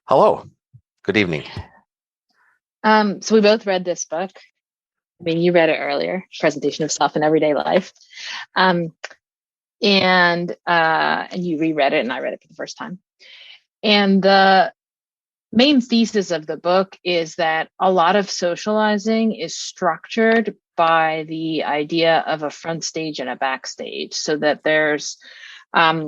Hello. Good evening. So we both read this book. I mean, you read it earlier, Presentation of Self in Everyday Life. Um, and you reread it and I read it for the first time. And the main thesis of the book is that a lot of socializing is structured by the idea of a front stage and a backstage, so that there's um,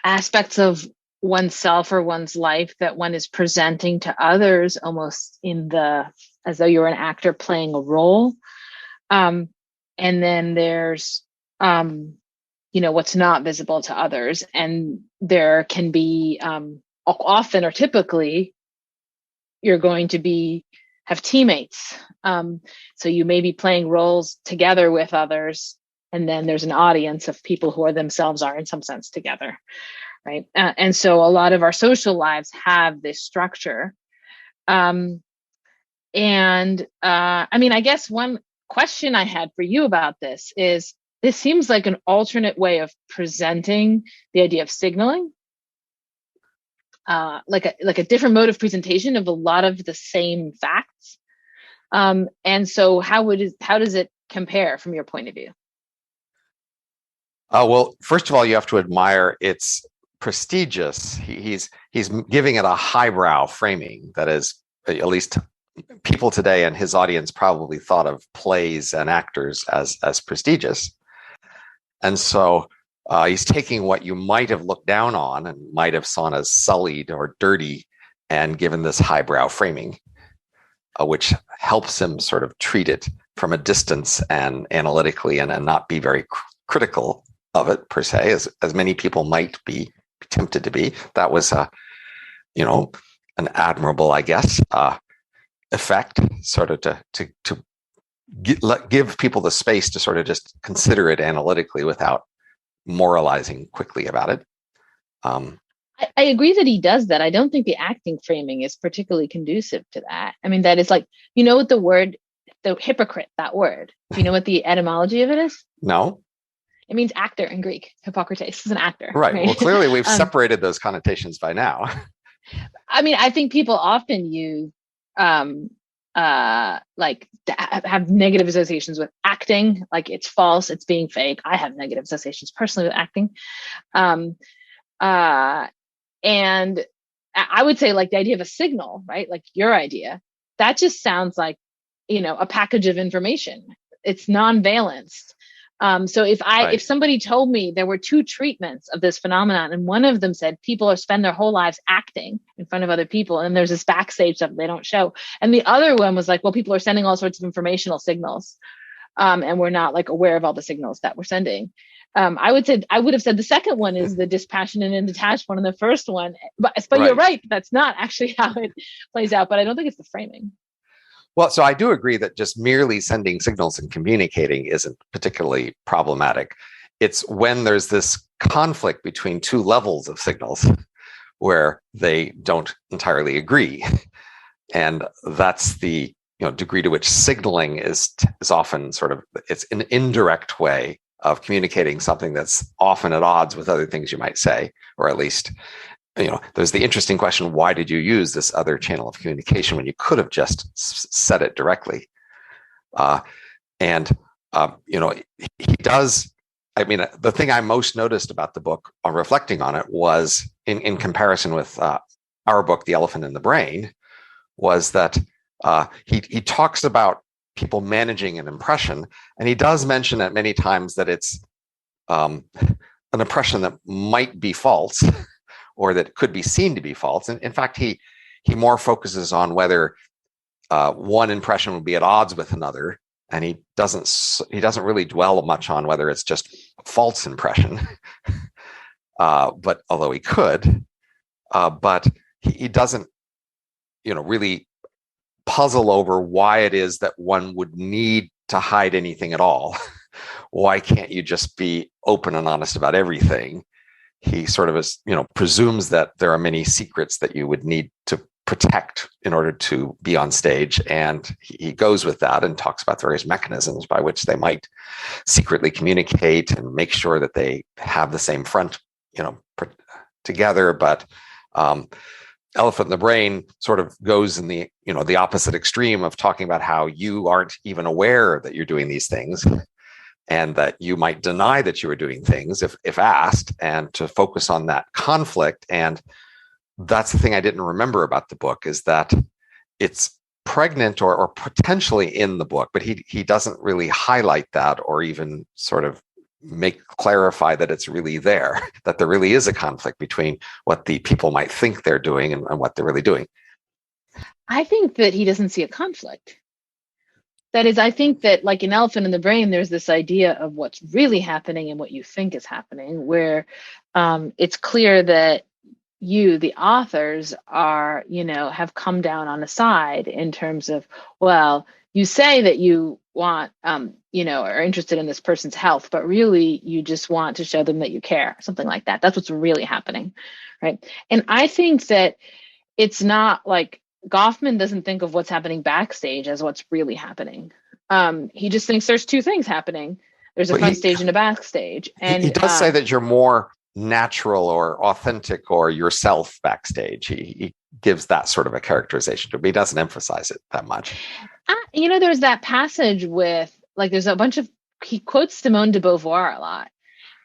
aspects of oneself or one's life that one is presenting to others almost as though you're an actor playing a role. Um, and then there's, what's not visible to others. And there can be, often or typically, you're going to have teammates. So you may be playing roles together with others. And then there's an audience of people who themselves are in some sense together. Right. And so a lot of our social lives have this structure. I guess one question I had for you about this seems like an alternate way of presenting the idea of signaling, like a different mode of presentation of a lot of the same facts. And so how does it compare from your point of view? Well, first of all, you have to admire its prestigious. He's giving it a highbrow framing that is, at least people today and his audience probably thought of plays and actors as prestigious. And so he's taking what you might have looked down on and might have seen as sullied or dirty and given this highbrow framing, which helps him sort of treat it from a distance and analytically and not be very critical of it per se, as many people might be tempted to be. That was an admirable, I guess, effect, sort of to give people the space to sort of just consider it analytically without moralizing quickly about it. I agree that he does that. I don't think the acting framing is particularly conducive to that. I mean, that is like, what the hypocrite, that word. Do you know what the etymology of it is? No. It means actor in Greek. Hippocrates is an actor. Right. Well, clearly we've separated those connotations by now. I mean, I think people often use have negative associations with acting, like it's false, it's being fake. I have negative associations personally with acting. And I would say, like, the idea of a signal, right? Like your idea, that just sounds like, a package of information. It's non-valenced. So if somebody told me there were two treatments of this phenomenon, and one of them said people spend their whole lives acting in front of other people, and there's this backstage stuff they don't show, and the other one was like, well, people are sending all sorts of informational signals, and we're not like aware of all the signals that we're sending. I would have said the second one is the dispassionate and detached one, and the first one, but right. You're right, that's not actually how it plays out. But I don't think it's the framing. Well, so I do agree that just merely sending signals and communicating isn't particularly problematic. It's when there's this conflict between two levels of signals where they don't entirely agree. And that's the degree to which signaling is often sort of, it's an indirect way of communicating something that's often at odds with other things you might say, or at least there's the interesting question, why did you use this other channel of communication when you could have just said it directly? He does. I mean, the thing I most noticed about the book on reflecting on it was in comparison with our book, The Elephant in the Brain, was that he talks about people managing an impression, and he does mention it many times that it's an impression that might be false or that could be seen to be false. And in fact, he more focuses on whether one impression would be at odds with another, and he doesn't really dwell much on whether it's just a false impression. But although he could, but he doesn't, really puzzle over why it is that one would need to hide anything at all. Why can't you just be open and honest about everything? He sort of presumes that there are many secrets that you would need to protect in order to be on stage. And he goes with that and talks about various mechanisms by which they might secretly communicate and make sure that they have the same front, together. But Elephant in the Brain sort of goes in the, the opposite extreme of talking about how you aren't even aware that you're doing these things, and that you might deny that you are doing things if asked, and to focus on that conflict. And that's the thing I didn't remember about the book, is that it's pregnant or potentially in the book, but he doesn't really highlight that or even sort of clarify that it's really there, that there really is a conflict between what the people might think they're doing and what they're really doing. I think that he doesn't see a conflict. That is, I think that like in Elephant in the Brain, there's this idea of what's really happening and what you think is happening, where it's clear that you, the authors, are, have come down on a side in terms of, well, you say that you want, are interested in this person's health, but really you just want to show them that you care, something like that. That's what's really happening, right? And I think that it's not like Goffman doesn't think of what's happening backstage as what's really happening. He just thinks there's two things happening. There's a front stage and a backstage. And he does say that you're more natural or authentic or yourself backstage. He gives that sort of a characterization to it, but he doesn't emphasize it that much. There's that passage with, like, there's a bunch of, he quotes Simone de Beauvoir a lot,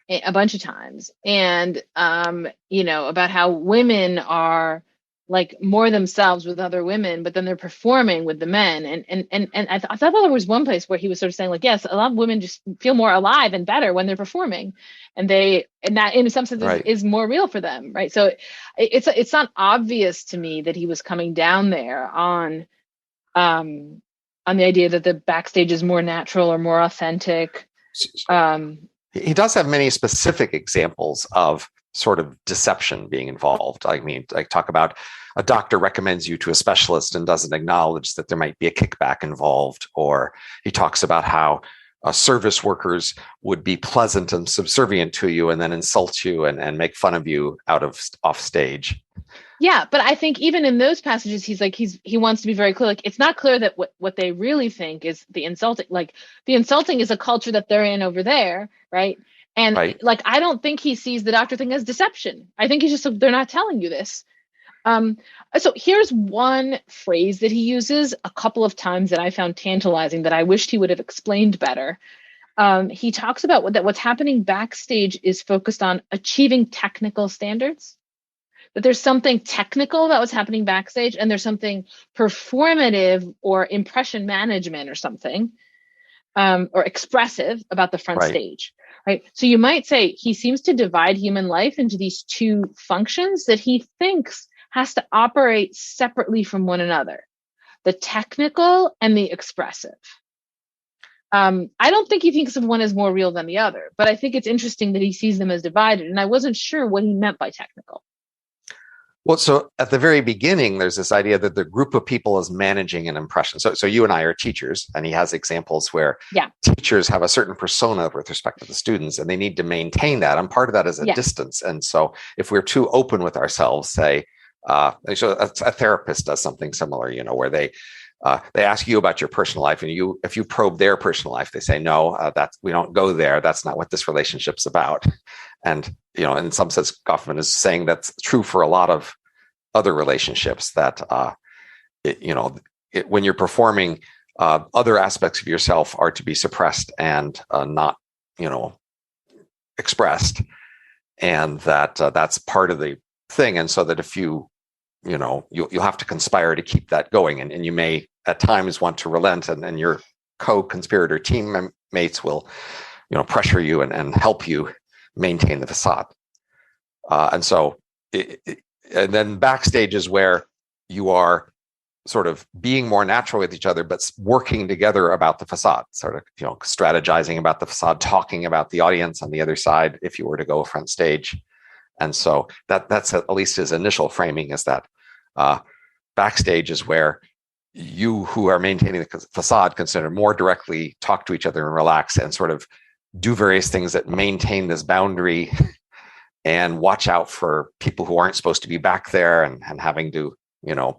a bunch of times. And, about how women are like more themselves with other women, but then they're performing with the men. And I thought there was one place where he was sort of saying, like, yes, a lot of women just feel more alive and better when they're performing, and that in some sense right. is more real for them, right? So it's not obvious to me that he was coming down there on the idea that the backstage is more natural or more authentic. He does have many specific examples of sort of deception being involved. I mean, I talk about a doctor recommends you to a specialist and doesn't acknowledge that there might be a kickback involved. Or he talks about how service workers would be pleasant and subservient to you and then insult you and make fun of you off stage. Yeah, but I think even in those passages, he's like, he wants to be very clear. Like, it's not clear that what they really think is the insulting. Like, the insulting is a culture that they're in over there, right? And right. Like, I don't think he sees the doctor thing as deception. I think he's just, they're not telling you this. So here's one phrase that he uses a couple of times that I found tantalizing that I wished he would have explained better. He talks about what's happening backstage is focused on achieving technical standards. But there's something technical about what's happening backstage, and there's something performative or impression management or something, or expressive about the front right. stage. Right. So you might say he seems to divide human life into these two functions that he thinks has to operate separately from one another, the technical and the expressive. I don't think he thinks of one as more real than the other, but I think it's interesting that he sees them as divided. And I wasn't sure what he meant by technical. Well, so at the very beginning, there's this idea that the group of people is managing an impression. So you and I are teachers, and he has examples where teachers have a certain persona with respect to the students, and they need to maintain that. And part of that is a distance. And so if we're too open with ourselves, say, so a therapist does something similar, where they ask you about your personal life, and if you probe their personal life, they say, no, we don't go there. That's not what this relationship's about. And, in some sense, Goffman is saying that's true for a lot of other relationships, that, when you're performing, other aspects of yourself are to be suppressed and not, expressed. And that's part of the thing. And so that if you'll have to conspire to keep that going. And you may at times want to relent, and your co-conspirator teammates will, pressure you and help you maintain the facade. And so, and then backstage is where you are sort of being more natural with each other, but working together about the facade, sort of, strategizing about the facade, talking about the audience on the other side, if you were to go front stage. And so that's at least his initial framing, is that backstage is where you who are maintaining the facade can sort of more directly talk to each other and relax and sort of do various things that maintain this boundary and watch out for people who aren't supposed to be back there and having to,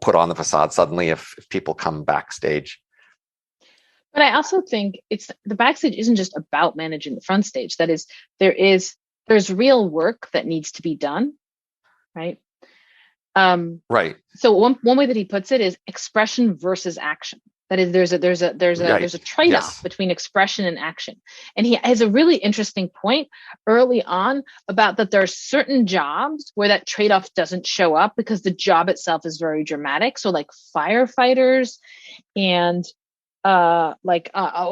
put on the facade suddenly if people come backstage. But I also think the backstage isn't just about managing the front stage. That is, there's real work that needs to be done, right? Right. So one way that he puts it is expression versus action. That is, there's a trade-off between expression and action. And he has a really interesting point early on about that there are certain jobs where that trade-off doesn't show up because the job itself is very dramatic. So like firefighters and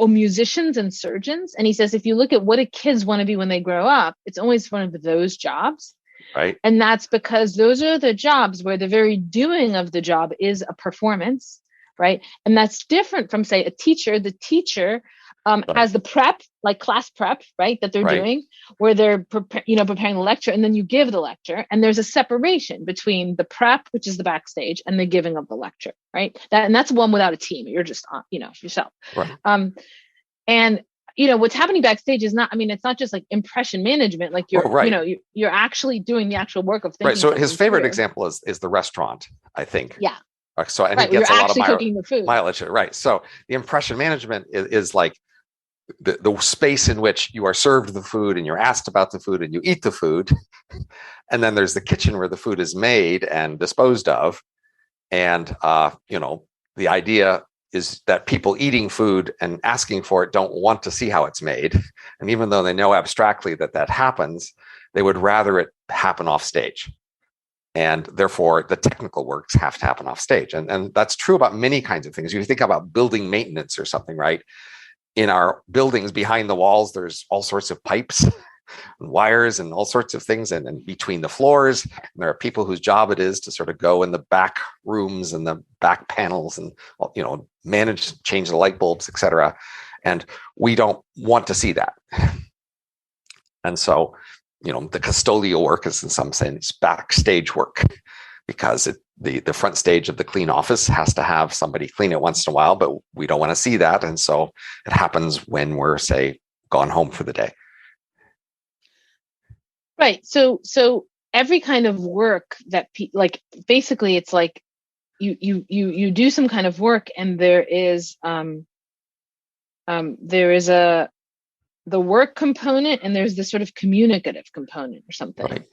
musicians and surgeons. And he says, if you look at what do kids want to be when they grow up, it's always one of those jobs. Right. And that's because those are the jobs where the very doing of the job is a performance. Right. And that's different from, say, a teacher. The teacher has the prep, like class prep, right, that they're doing, where they're preparing the lecture, and then you give the lecture. And there's a separation between the prep, which is the backstage, and the giving of the lecture. Right. That's one without a team. You're just, yourself. Right. And what's happening backstage is not, it's not just like impression management, like you're actually doing the actual work of thinking. Right. So his favorite example is the restaurant, I think. Yeah. So and he gets a lot of cooking the food. mileage. Right. So the impression management is like the space in which you are served the food and you're asked about the food and you eat the food. And then there's the kitchen where the food is made and disposed of. And, the idea is that people eating food and asking for it don't want to see how it's made. And even though they know abstractly that happens, they would rather it happen off stage. And therefore, the technical works have to happen off stage. And that's true about many kinds of things. You think about building maintenance or something, right? In our buildings behind the walls, there's all sorts of pipes and wires and all sorts of things. And between the floors, and there are people whose job it is to sort of go in the back rooms and the back panels and, manage, change the light bulbs, et cetera. And we don't want to see that. And so, the custodial work is in some sense backstage work, because the front stage of the clean office has to have somebody clean it once in a while, but we don't want to see that. And so it happens when we're, say, gone home for the day. Right. So every kind of work that basically it's like you do some kind of work, and there is the work component, and there's this sort of communicative component or something. Right.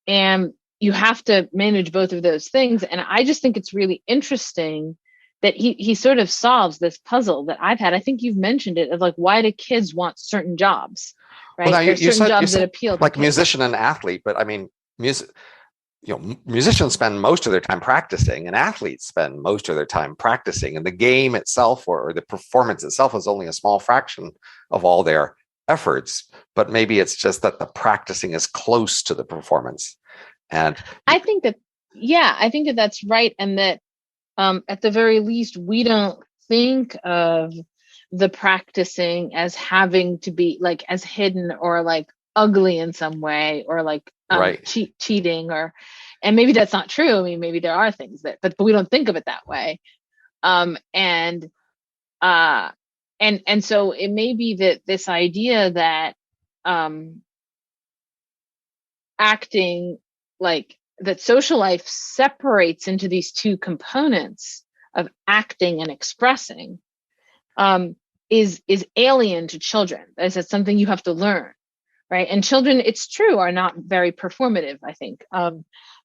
And you have to manage both of those things. And I just think it's really interesting that he sort of solves this puzzle that I've had. I think you've mentioned it, of like, why do kids want certain jobs? Right. Well, there's certain jobs that appeal to like kids. Musician and athlete, but musicians spend most of their time practicing, and athletes spend most of their time practicing. And the game itself or the performance itself is only a small fraction of all their efforts. But maybe it's just that the practicing is close to the performance. And I think that that's right. And that at the very least, we don't think of the practicing as having to be like as hidden or like ugly in some way, or like cheating, and maybe that's not true. Maybe there are things but we don't think of it that way. And so it may be that this idea that acting, like that social life separates into these two components of acting and expressing, is alien to children. That's something you have to learn. Right. And children, it's true, are not very performative, I think.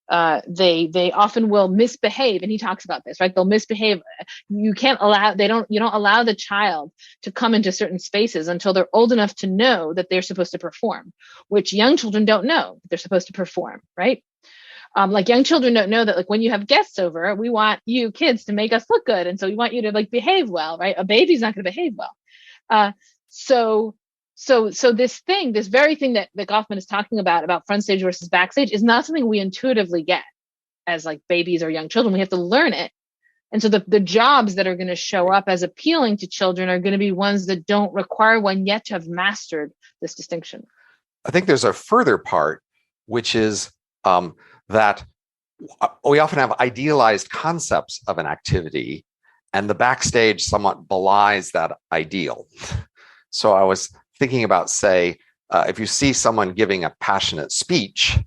They often will misbehave. And he talks about this, right? They'll misbehave. You don't allow the child to come into certain spaces until they're old enough to know that they're supposed to perform, which young children don't know that they're supposed to perform. Right. Like young children don't know that, like, when you have guests over, we want you kids to make us look good. And so we want you to like behave well, right? A baby's not going to behave well. So this very thing that Goffman is talking about front stage versus backstage, is not something we intuitively get as like babies or young children. We have to learn it. And so the jobs that are going to show up as appealing to children are going to be ones that don't require one yet to have mastered this distinction. I think there's a further part, which is that we often have idealized concepts of an activity, and the backstage somewhat belies that ideal. So I was thinking about, say, if you see someone giving a passionate speech,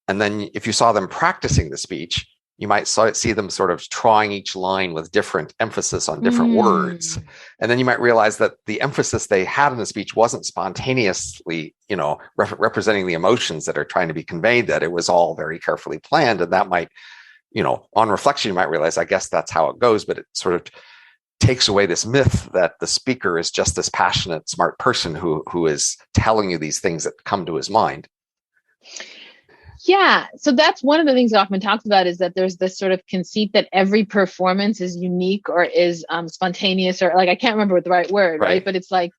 and then if you saw them practicing the speech, you might see them sort of trying each line with different emphasis on different words. And then you might realize that the emphasis they had in the speech wasn't spontaneously, representing the emotions that are trying to be conveyed, that it was all very carefully planned. And that might on reflection, you might realize, I guess that's how it goes, but it sort of takes away this myth that the speaker is just this passionate, smart person who is telling you these things that come to his mind. Yeah. So that's one of the things Goffman talks about, is that there's this sort of conceit that every performance is unique or is spontaneous, or I can't remember what the right word, right? But it's like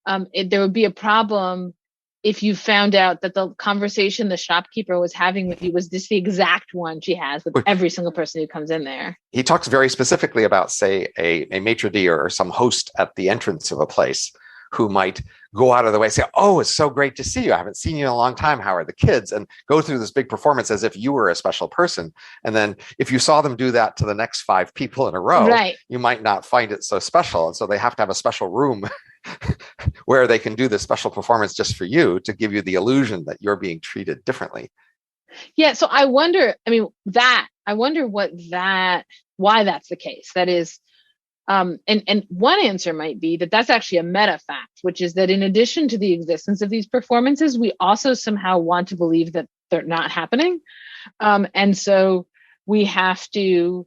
there would be a problem if you found out that the conversation the shopkeeper was having with you was just the exact one she has with every single person who comes in there. He talks very specifically about, say, a maitre d' or some host at the entrance of a place who might go out of the way, say, "Oh, it's so great to see you. I haven't seen you in a long time. How are the kids?" And go through this big performance as if you were a special person. And then if you saw them do that to the next 5 people in a row, you might not find it so special. And so they have to have a special room where they can do this special performance just for you, to give you the illusion that you're being treated differently. Yeah. So I wonder, why that's the case. That is, and one answer might be that that's actually a meta fact, which is that in addition to the existence of these performances, we also somehow want to believe that they're not happening. And so we have to,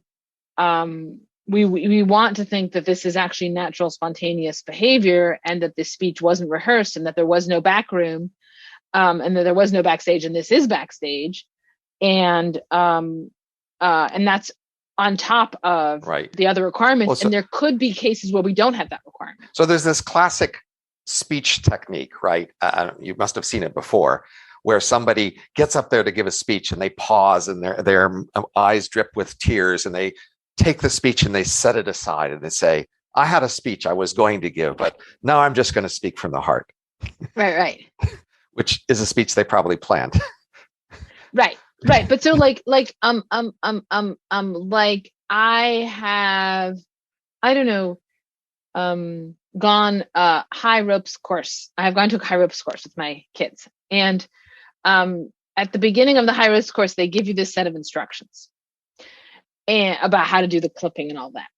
we want to think that this is actually natural, spontaneous behavior, and that this speech wasn't rehearsed, and that there was no back room, and that there was no backstage, and this is backstage. And that's on top of the other requirements. And there could be cases where we don't have that requirement. So there's this classic speech technique, right? You must have seen it before, where somebody gets up there to give a speech and they pause and their eyes drip with tears, and they take the speech and they set it aside and they say, "I had a speech I was going to give, but now I'm just going to speak from the heart." Right. Which is a speech they probably planned. Right. But so I have, I don't know, gone high ropes course. I have gone to a high ropes course with my kids. And at the beginning of the high ropes course, they give you this set of instructions and about how to do the clipping and all that.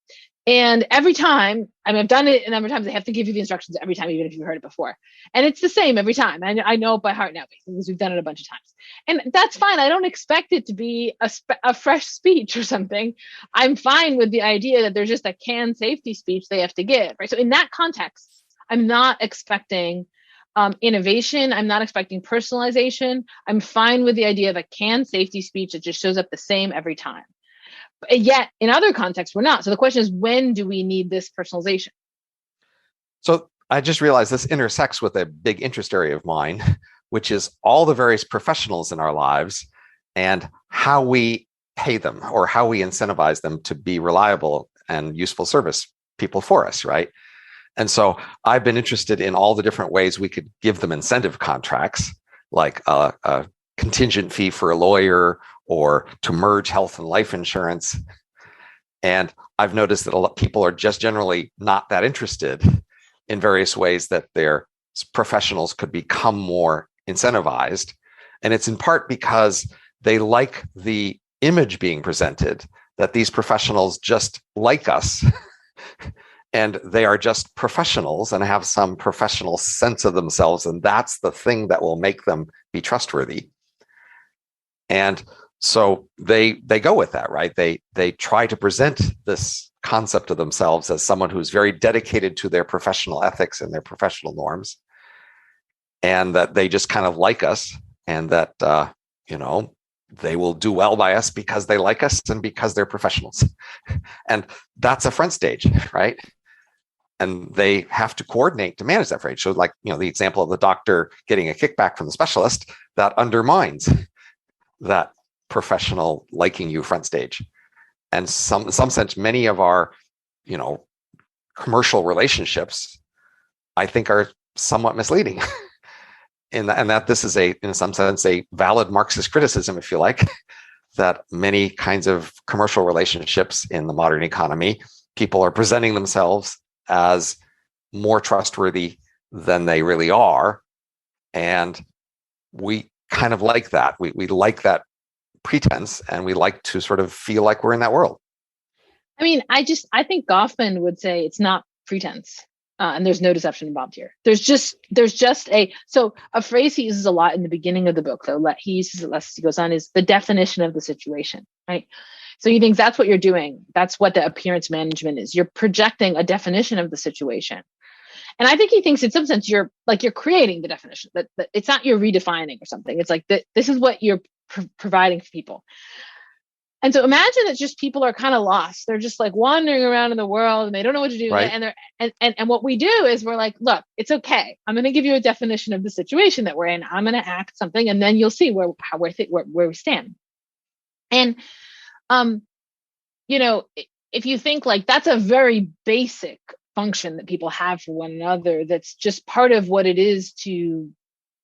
And every time, I've done it a number of times, they have to give you the instructions every time, even if you've heard it before. And it's the same every time. I know it by heart now because we've done it a bunch of times. And that's fine. I don't expect it to be a fresh speech or something. I'm fine with the idea that there's just a canned safety speech they have to give, right? So in that context, I'm not expecting innovation. I'm not expecting personalization. I'm fine with the idea of a canned safety speech that just shows up the same every time. Yet in other contexts, we're not. So the question is, when do we need this personalization? So I just realized this intersects with a big interest area of mine, which is all the various professionals in our lives and how we pay them or how we incentivize them to be reliable and useful service people for us, right? And so I've been interested in all the different ways we could give them incentive contracts, like a contingent fee for a lawyer, or to merge health and life insurance. And I've noticed that a lot of people are just generally not that interested in various ways that their professionals could become more incentivized. And it's in part because they like the image being presented that these professionals just like us and they are just professionals and have some professional sense of themselves. And that's the thing that will make them be trustworthy. And so they go with that, right? They try to present this concept of themselves as someone who's very dedicated to their professional ethics and their professional norms, and that they just kind of like us, and that they will do well by us because they like us and because they're professionals. And that's a front stage, right? And they have to coordinate to manage that front stage. So like, the example of the doctor getting a kickback from the specialist, that undermines that professional liking you front stage. And in some sense, many of our, commercial relationships, I think, are somewhat misleading. And that this is in some sense, a valid Marxist criticism, if you like, that many kinds of commercial relationships in the modern economy, people are presenting themselves as more trustworthy than they really are. And we kind of like that. We like that pretense, and we like to sort of feel like we're in that world. I mean, I think Goffman would say it's not pretense, and there's no deception involved here. There's just a phrase he uses a lot in the beginning of the book, though he uses it less as he goes on, is the definition of the situation, right? So he thinks that's what you're doing. That's what the appearance management is. You're projecting a definition of the situation. And I think he thinks in some sense you're creating the definition, that it's not you're redefining or something. It's like this is what you're providing for people. And so imagine that just people are kind of lost. They're just like wandering around in the world and they don't know what to do. Right. And what we do is we're like, look, it's okay. I'm going to give you a definition of the situation that we're in. I'm going to act something, and then you'll see where we stand. And, if you think like that's a very basic function that people have for one another, that's just part of what it is to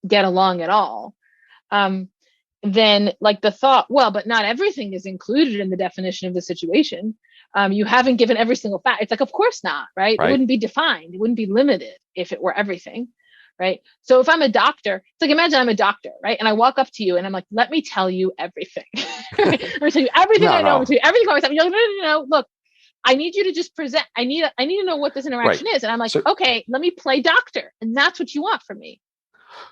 get along at all. Then like the thought, well, but not everything is included in the definition of the situation. You haven't given every single fact. It's like, of course not, right? It wouldn't be defined. It wouldn't be limited if it were everything, right? So if I'm a doctor, it's like, imagine I'm a doctor, right? And I walk up to you and I'm like, let me tell you everything. Right? Let me tell you everything I know. I'm going to tell you everything about myself. You're like, no, look, I need you to just present. I need to know what this interaction is. And I'm like, okay, let me play doctor. And that's what you want from me.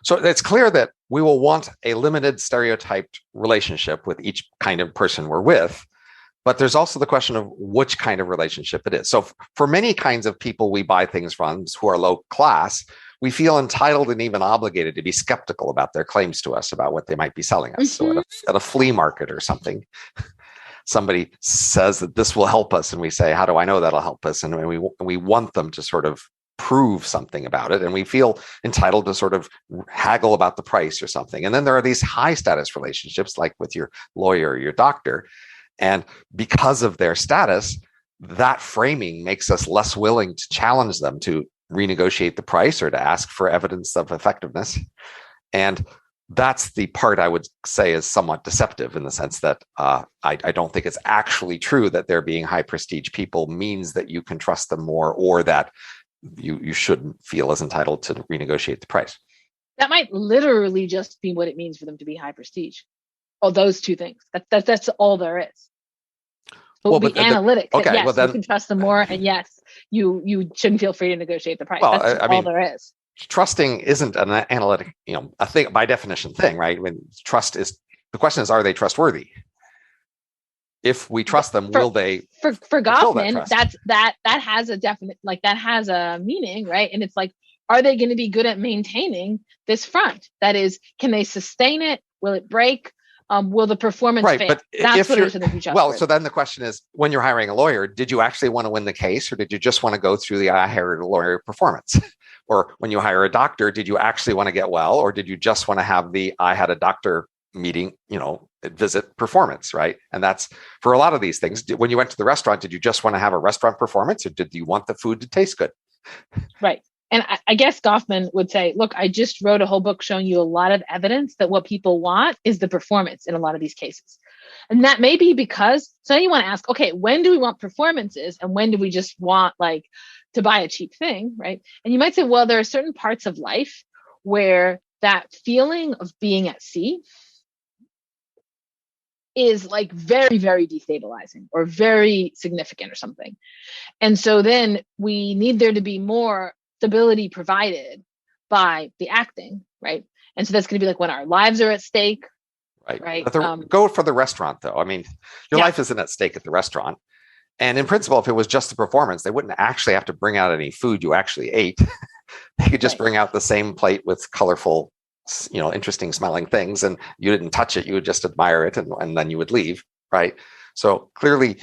So it's clear that we will want a limited stereotyped relationship with each kind of person we're with, but there's also the question of which kind of relationship it is. So for many kinds of people we buy things from who are low class, we feel entitled and even obligated to be skeptical about their claims to us about what they might be selling us. Mm-hmm. So at a flea market or something, somebody says that this will help us, and we say, how do I know that'll help us? And we want them to sort of prove something about it, and we feel entitled to sort of haggle about the price or something. And then there are these high status relationships, like with your lawyer or your doctor, and because of their status, that framing makes us less willing to challenge them to renegotiate the price or to ask for evidence of effectiveness. And that's the part I would say is somewhat deceptive, in the sense that I don't think it's actually true that there being high prestige people means that you can trust them more, or that you shouldn't feel as entitled to renegotiate the price. That might literally just be what it means for them to be high prestige. Oh, those two things. That's all there is. But be analytic. Okay, yes, well then, you can trust them more, and yes, you shouldn't feel free to negotiate the price. Well, that's all there is. Trusting isn't an analytic, a thing by definition thing, right? When trust is, the question is, are they trustworthy? If we trust them, will they? For Goffman, that has a definite, like, that has a meaning, right? And it's like, are they going to be good at maintaining this front? That is, can they sustain it? Will it break? Will the performance fail? But that's what it is. Well, so then the question is, when you're hiring a lawyer, did you actually want to win the case, or did you just want to go through the I hired a lawyer performance? Or when you hire a doctor, did you actually want to get well, or did you just want to have the I had a doctor meeting, visit performance, right? And that's for a lot of these things. When you went to the restaurant, did you just want to have a restaurant performance, or did you want the food to taste good? Right. And I guess Goffman would say, look, I just wrote a whole book showing you a lot of evidence that what people want is the performance in a lot of these cases. And that may be because, so you want to ask, okay, when do we want performances, and when do we just want like to buy a cheap thing, right? And you might say, well, there are certain parts of life where that feeling of being at sea is like very, very destabilizing or very significant or something. And so then we need there to be more stability provided by the acting, right? And so that's going to be like when our lives are at stake. Right. Go for the restaurant, though. I mean, your life isn't at stake at the restaurant. And in principle, if it was just the performance, they wouldn't actually have to bring out any food you actually ate. They could just bring out the same plate with colorful, interesting smelling things, and you didn't touch it. You would just admire it, and then you would leave, right? So clearly,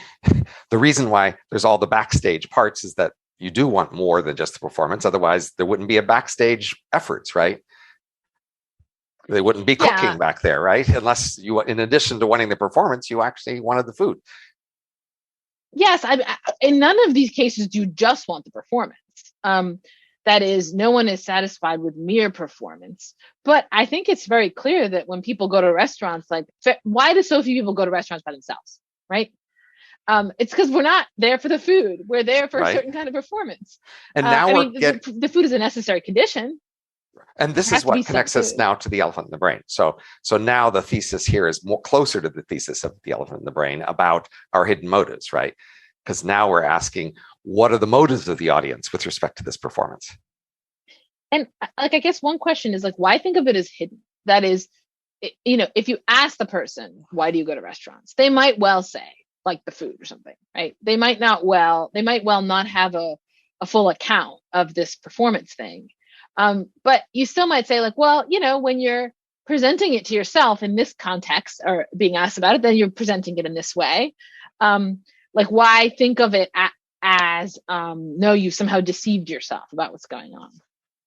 the reason why there's all the backstage parts is that you do want more than just the performance. Otherwise, there wouldn't be a backstage efforts, right? They wouldn't be cooking back there, right? Unless you, in addition to wanting the performance, you actually wanted the food. Yes, in none of these cases do you just want the performance. That is, no one is satisfied with mere performance. But I think it's very clear that when people go to restaurants, like, why do so few people go to restaurants by themselves, right? It's because we're not there for the food. We're there for a certain kind of performance. And now the food is a necessary condition. And this is what connects us now to the elephant in the brain. So now the thesis here is more closer to the thesis of the elephant in the brain about our hidden motives, right? Because now we're asking, what are the motives of the audience with respect to this performance? And I guess one question is why think of it as hidden? That is, if you ask the person, why do you go to restaurants? They might well say, like the food or something, right? They might well not have a full account of this performance thing. But you still might say like, well, when you're presenting it to yourself in this context or being asked about it, then you're presenting it in this way. Like, why think of it as no, you somehow deceived yourself about what's going on?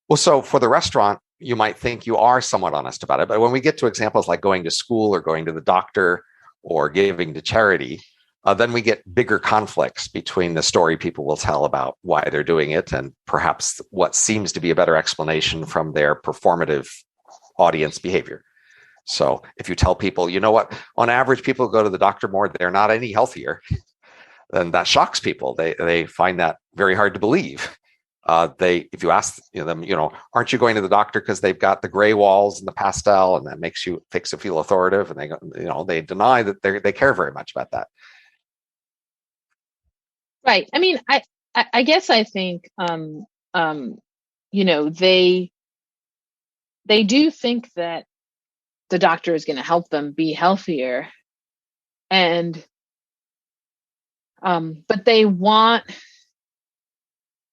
Well, so for the restaurant, you might think you are somewhat honest about it. But when we get to examples like going to school or going to the doctor or giving to charity, then we get bigger conflicts between the story people will tell about why they're doing it and perhaps what seems to be a better explanation from their performative audience behavior. So if you tell people, you know what, on average, people go to the doctor more, they're not any healthier, then that shocks people. They find that very hard to believe. If you ask them, aren't you going to the doctor because they've got the gray walls and the pastel, and that makes it feel authoritative, and they deny that they care very much about that. Right. I mean, I guess I think they do think that the doctor is going to help them be healthier, and but they want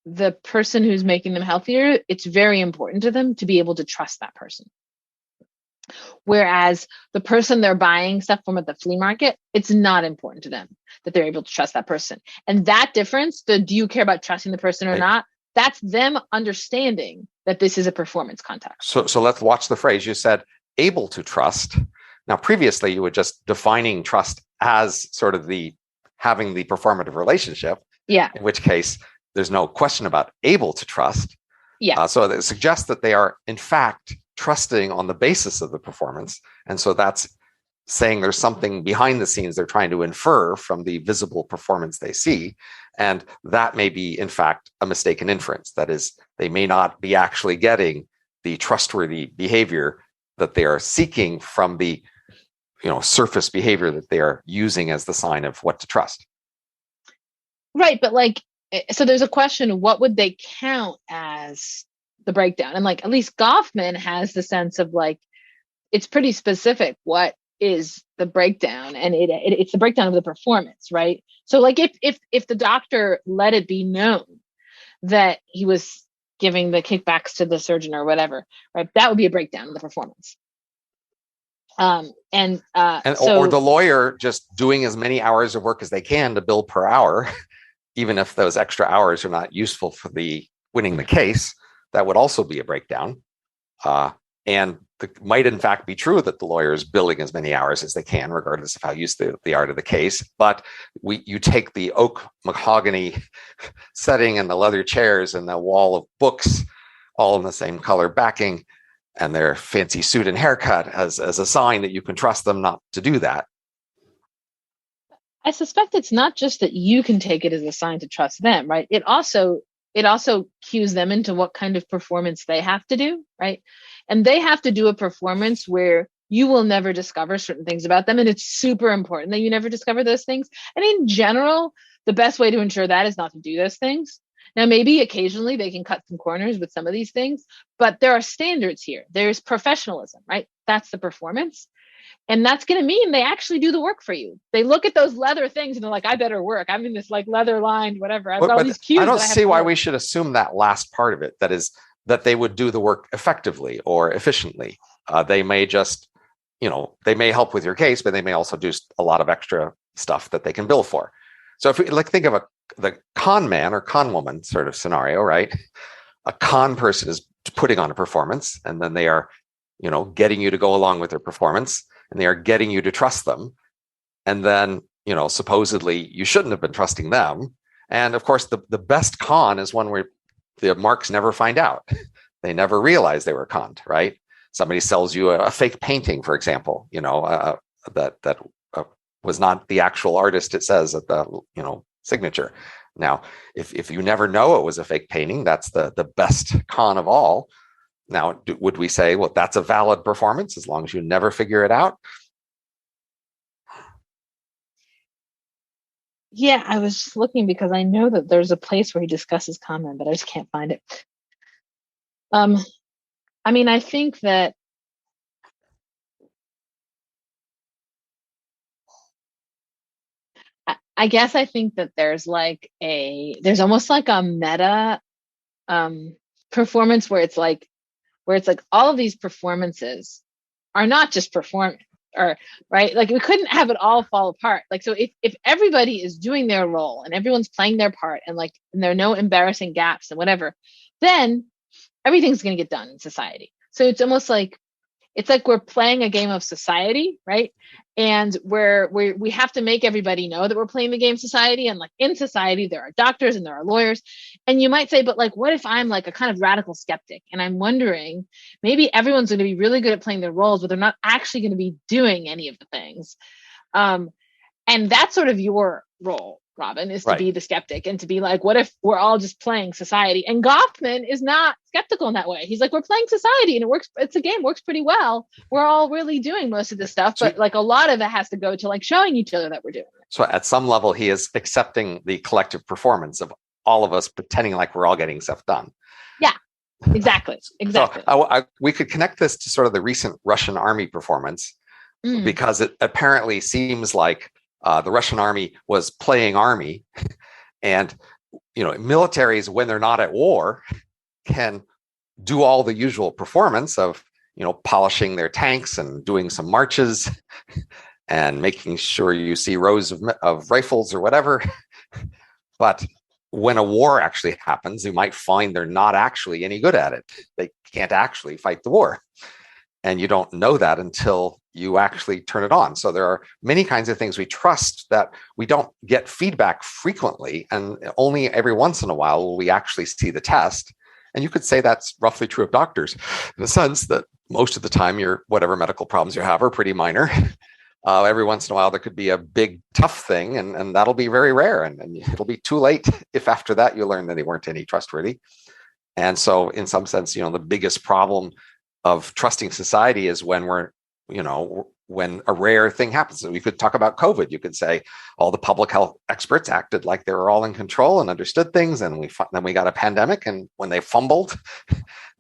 the person who's making them healthier. It's very important to them to be able to trust that person. Whereas the person they're buying stuff from at the flea market, it's not important to them that they're able to trust that person. And that difference, do you care about trusting the person or not? That's them understanding that this is a performance context. So let's watch the phrase. You said able to trust. Now, previously, you were just defining trust as sort of having the performative relationship. Yeah. In which case, there's no question about able to trust. Yeah. So it suggests that they are, in fact, trusting on the basis of the performance. And so that's saying there's something behind the scenes they're trying to infer from the visible performance they see. And that may be, in fact, a mistaken inference. That is, they may not be actually getting the trustworthy behavior that they are seeking from the surface behavior that they are using as the sign of what to trust. Right. But so there's a question, what would they count as the breakdown? And at least Goffman has the sense of it's pretty specific what is the breakdown, and it's the breakdown of the performance, right? So if the doctor let it be known that he was giving the kickbacks to the surgeon or whatever, right, that would be a breakdown of the performance. Or the lawyer just doing as many hours of work as they can to bill per hour, even if those extra hours are not useful for winning the case, that would also be a breakdown. And it might in fact be true that the lawyer is billing as many hours as they can, regardless of how useful the art of the case. But you take the oak mahogany setting and the leather chairs and the wall of books, all in the same color backing, and their fancy suit and haircut as a sign that you can trust them not to do that. I suspect it's not just that you can take it as a sign to trust them, right? It also cues them into what kind of performance they have to do, right? And they have to do a performance where you will never discover certain things about them. And it's super important that you never discover those things. And in general, the best way to ensure that is not to do those things. Now, maybe occasionally they can cut some corners with some of these things, but there are standards here. There's professionalism, right? That's the performance. And that's going to mean they actually do the work for you. They look at those leather things and they're like, I better work. I'm in this leather lined, whatever. I've got all these cues. I don't see why we should assume that last part of it. That is, that they would do the work effectively or efficiently. They may just, they may help with your case, but they may also do a lot of extra stuff that they can bill for. So if we think of the con man or con woman sort of scenario, right? A con person is putting on a performance, and then they are, getting you to go along with their performance, and they are getting you to trust them. And then, supposedly you shouldn't have been trusting them. And of course, the best con is one where the marks never find out. They never realize they were conned, right? Somebody sells you a fake painting, for example, that was not the actual artist, it says at the, signature. Now, if you never know it was a fake painting, that's the best con of all. Now, would we say, well, that's a valid performance as long as you never figure it out? Yeah, I was looking because I know that there's a place where he discusses con men, but I just can't find it. I mean, I think that I guess I think that there's almost like a meta performance where it's like all of these performances are not just performance, or right, like we couldn't have it all fall apart. Like, so if everybody is doing their role and everyone's playing their part, and there are no embarrassing gaps and whatever, then everything's going to get done in society. So it's almost like we're playing a game of society, right? And we have to make everybody know that we're playing the game society. And like in society, there are doctors and there are lawyers. And you might say, but like, what if I'm like a kind of radical skeptic? And I'm wondering, maybe everyone's going to be really good at playing their roles, but they're not actually going to be doing any of the things. And that's sort of your role, Robin, is to be the skeptic and to be like, what if we're all just playing society? And Goffman is not skeptical in that way. He's like, we're playing society and it works. It's a game, works pretty well. We're all really doing most of this stuff, but like a lot of it has to go to like showing each other that we're doing it. So at some level, he is accepting the collective performance of all of us pretending like we're all getting stuff done. Yeah, exactly. So we could connect this to sort of the recent Russian army performance, because it apparently seems like the Russian army was playing army, and militaries, when they're not at war, can do all the usual performance of polishing their tanks and doing some marches and making sure you see rows of rifles or whatever. But when a war actually happens, you might find they're not actually any good at it. They can't actually fight the war. And you don't know that until you actually turn it on. So there are many kinds of things we trust that we don't get feedback frequently, and only every once in a while will we actually see the test. And you could say that's roughly true of doctors, in the sense that most of the time your whatever medical problems you have are pretty minor. Every once in a while there could be a big tough thing, and that'll be very rare, and it'll be too late if after that you learn that they weren't any trustworthy. And so in some sense, the biggest problem of trusting society is when when a rare thing happens. So you could talk about COVID. You could say all the public health experts acted like they were all in control and understood things. And then we got a pandemic, and when they fumbled,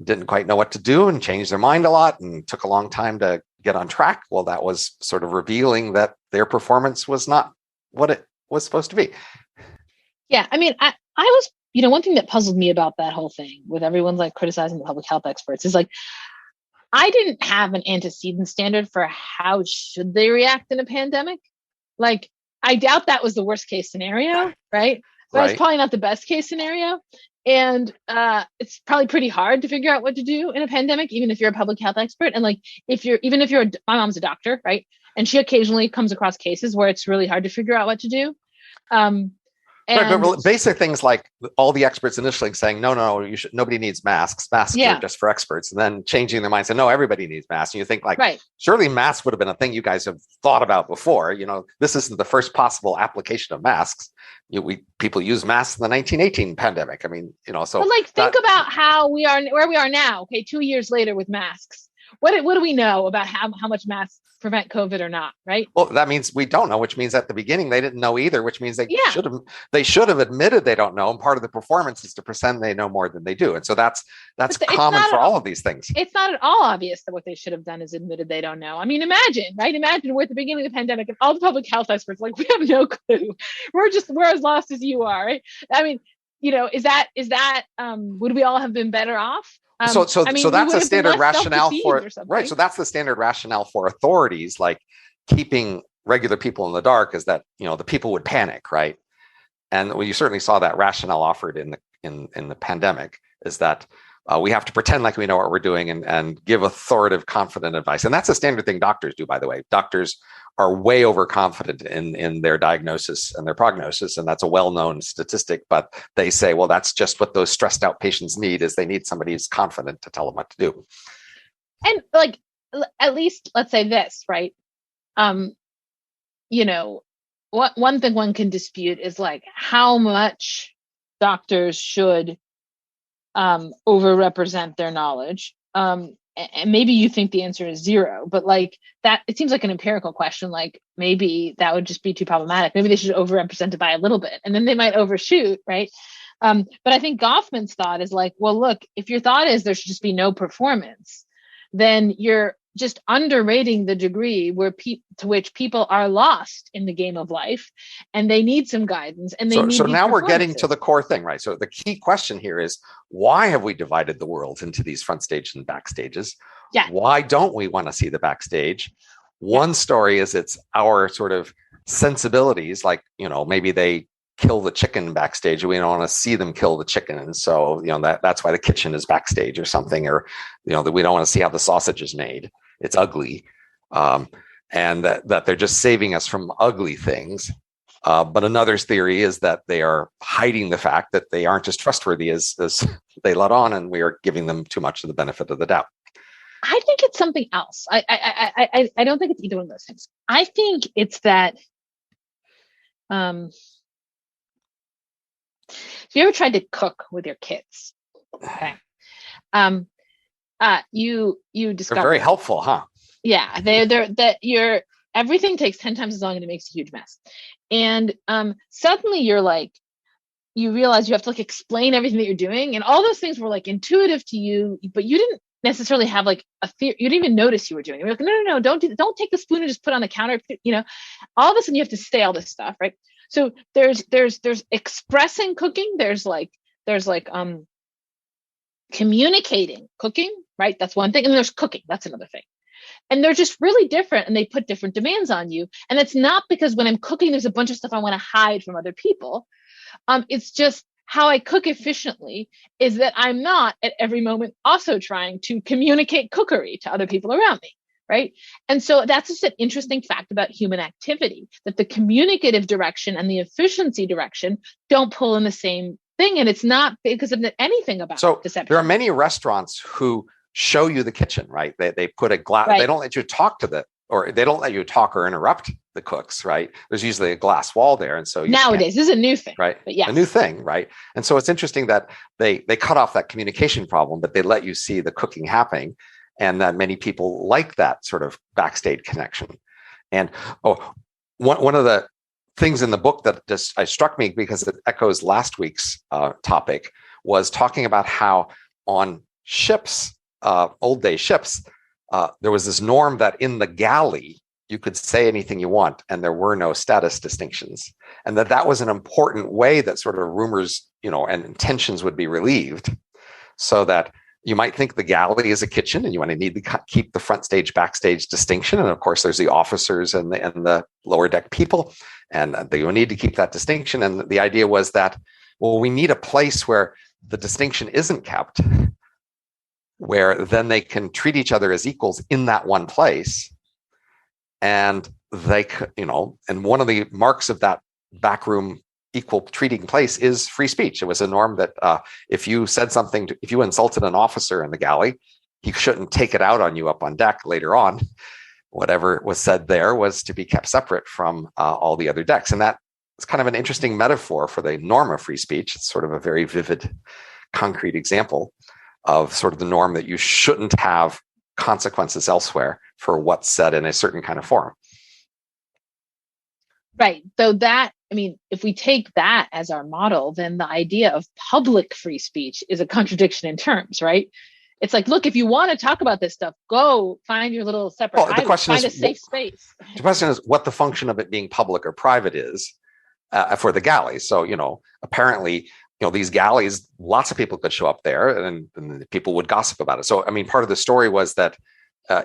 didn't quite know what to do and changed their mind a lot and took a long time to get on track. Well, that was sort of revealing that their performance was not what it was supposed to be. Yeah. I mean, I was, one thing that puzzled me about that whole thing with everyone's like criticizing the public health experts is like, I didn't have an antecedent standard for how should they react in a pandemic. Like, I doubt that was the worst case scenario, right? But it's probably not the best case scenario. And it's probably pretty hard to figure out what to do in a pandemic, even if you're a public health expert. And like, my mom's a doctor, right? And she occasionally comes across cases where it's really hard to figure out what to do. But basic things like all the experts initially saying, no, nobody needs masks. Masks are just for experts. And then changing their minds and no, everybody needs masks. And you think like, surely masks would have been a thing you guys have thought about before. This isn't the first possible application of masks. People use masks in the 1918 pandemic. I mean, so. But like, think about where we are now. Okay, 2 years later with masks. What do we know about how much masks prevent COVID or not, right? Well, that means we don't know, which means at the beginning they didn't know either, which means they should have admitted they don't know. And part of the performance is to pretend they know more than they do. And so that's common for all of these things. It's not at all obvious that what they should have done is admitted they don't know. I mean, imagine we're at the beginning of the pandemic and all the public health experts like, we have no clue. We're as lost as you are, right? I mean, is that would we all have been better off? So that's a standard rationale for right. So that's the standard rationale for authorities, like keeping regular people in the dark, is that the people would panic, right? And you certainly saw that rationale offered in the pandemic, is that we have to pretend like we know what we're doing and give authoritative, confident advice. And that's a standard thing doctors do, by the way. Doctors are way overconfident in their diagnosis and their prognosis. And that's a well-known statistic, but they say, well, that's just what those stressed out patients need, is they need somebody who's confident to tell them what to do. And like, at least let's say this, right? One thing one can dispute is like how much doctors should overrepresent their knowledge. And maybe you think the answer is 0, but like that, it seems like an empirical question. Like maybe that would just be too problematic. Maybe they should overrepresent it by a little bit, and then they might overshoot, right? But I think Goffman's thought is like, well, look, if your thought is there should just be no performance, then you're just underrating the degree to which people are lost in the game of life, and they need some guidance, and they need. So now we're getting to the core thing, right? So the key question here is, why have we divided the world into these front stage and backstages? Yeah. Why don't we want to see the backstage? One story is it's our sort of sensibilities, like, maybe they kill the chicken backstage. We don't want to see them kill the chicken. And so, that's why the kitchen is backstage or something, or, that we don't want to see how the sausage is made. It's ugly. And that they're just saving us from ugly things. But another theory is that they are hiding the fact that they aren't as trustworthy as they let on, and we are giving them too much of the benefit of the doubt. I think it's something else. I don't think it's either one of those things. I think it's that, if you ever tried to cook with your kids, okay, you discover they're very helpful, huh? Yeah, everything takes 10 times as long, and it makes a huge mess. And suddenly you're like, you realize you have to explain everything that you're doing, and all those things were intuitive to you, but you didn't necessarily have a theory. You didn't even notice you were doing it. You're like, no, don't take the spoon and just put it on the counter. All of a sudden you have to say all this stuff, right? So there's expressing cooking. There's communicating cooking, right? That's one thing. And there's cooking. That's another thing. And they're just really different, and they put different demands on you. And it's not because when I'm cooking, there's a bunch of stuff I want to hide from other people. It's just how I cook efficiently is that I'm not at every moment also trying to communicate cookery to other people around me, right? And so that's just an interesting fact about human activity, that the communicative direction and the efficiency direction don't pull in the same thing. And it's not because of anything about deception. There are many restaurants who show you the kitchen, right? They put a glass, right. They don't let you talk or they don't let you talk or interrupt the cooks, right? There's usually a glass wall there. And so nowadays, this is a new thing, right? But yes. A new thing, right? And so it's interesting that they cut off that communication problem, but they let you see the cooking happening, and that many people like that sort of backstage connection. And one of the things in the book that just struck me, because it echoes last week's topic, was talking about how on ships, old day ships, there was this norm that in the galley, you could say anything you want, and there were no status distinctions. And that was an important way that sort of rumors, and tensions would be relieved, so that you might think the galley is a kitchen, and you want to need to keep the front stage, backstage distinction. And of course, there's the officers and the lower deck people, and you need to keep that distinction. And the idea was that, well, we need a place where the distinction isn't kept, where then they can treat each other as equals in that one place. And they, and one of the marks of that backroom equal treating place is free speech. It was a norm that if you said something, if you insulted an officer in the galley, he shouldn't take it out on you up on deck later on. Whatever was said there was to be kept separate from all the other decks. And that is kind of an interesting metaphor for the norm of free speech. It's sort of a very vivid, concrete example of sort of the norm that you shouldn't have consequences elsewhere for what's said in a certain kind of forum. Right. So if we take that as our model, then the idea of public free speech is a contradiction in terms, right? It's like, look, if you want to talk about this stuff, go find your little separate island, find a safe space. The question is what the function of it being public or private is for the galleys. So, apparently, these galleys, lots of people could show up there, and people would gossip about it. So, part of the story was that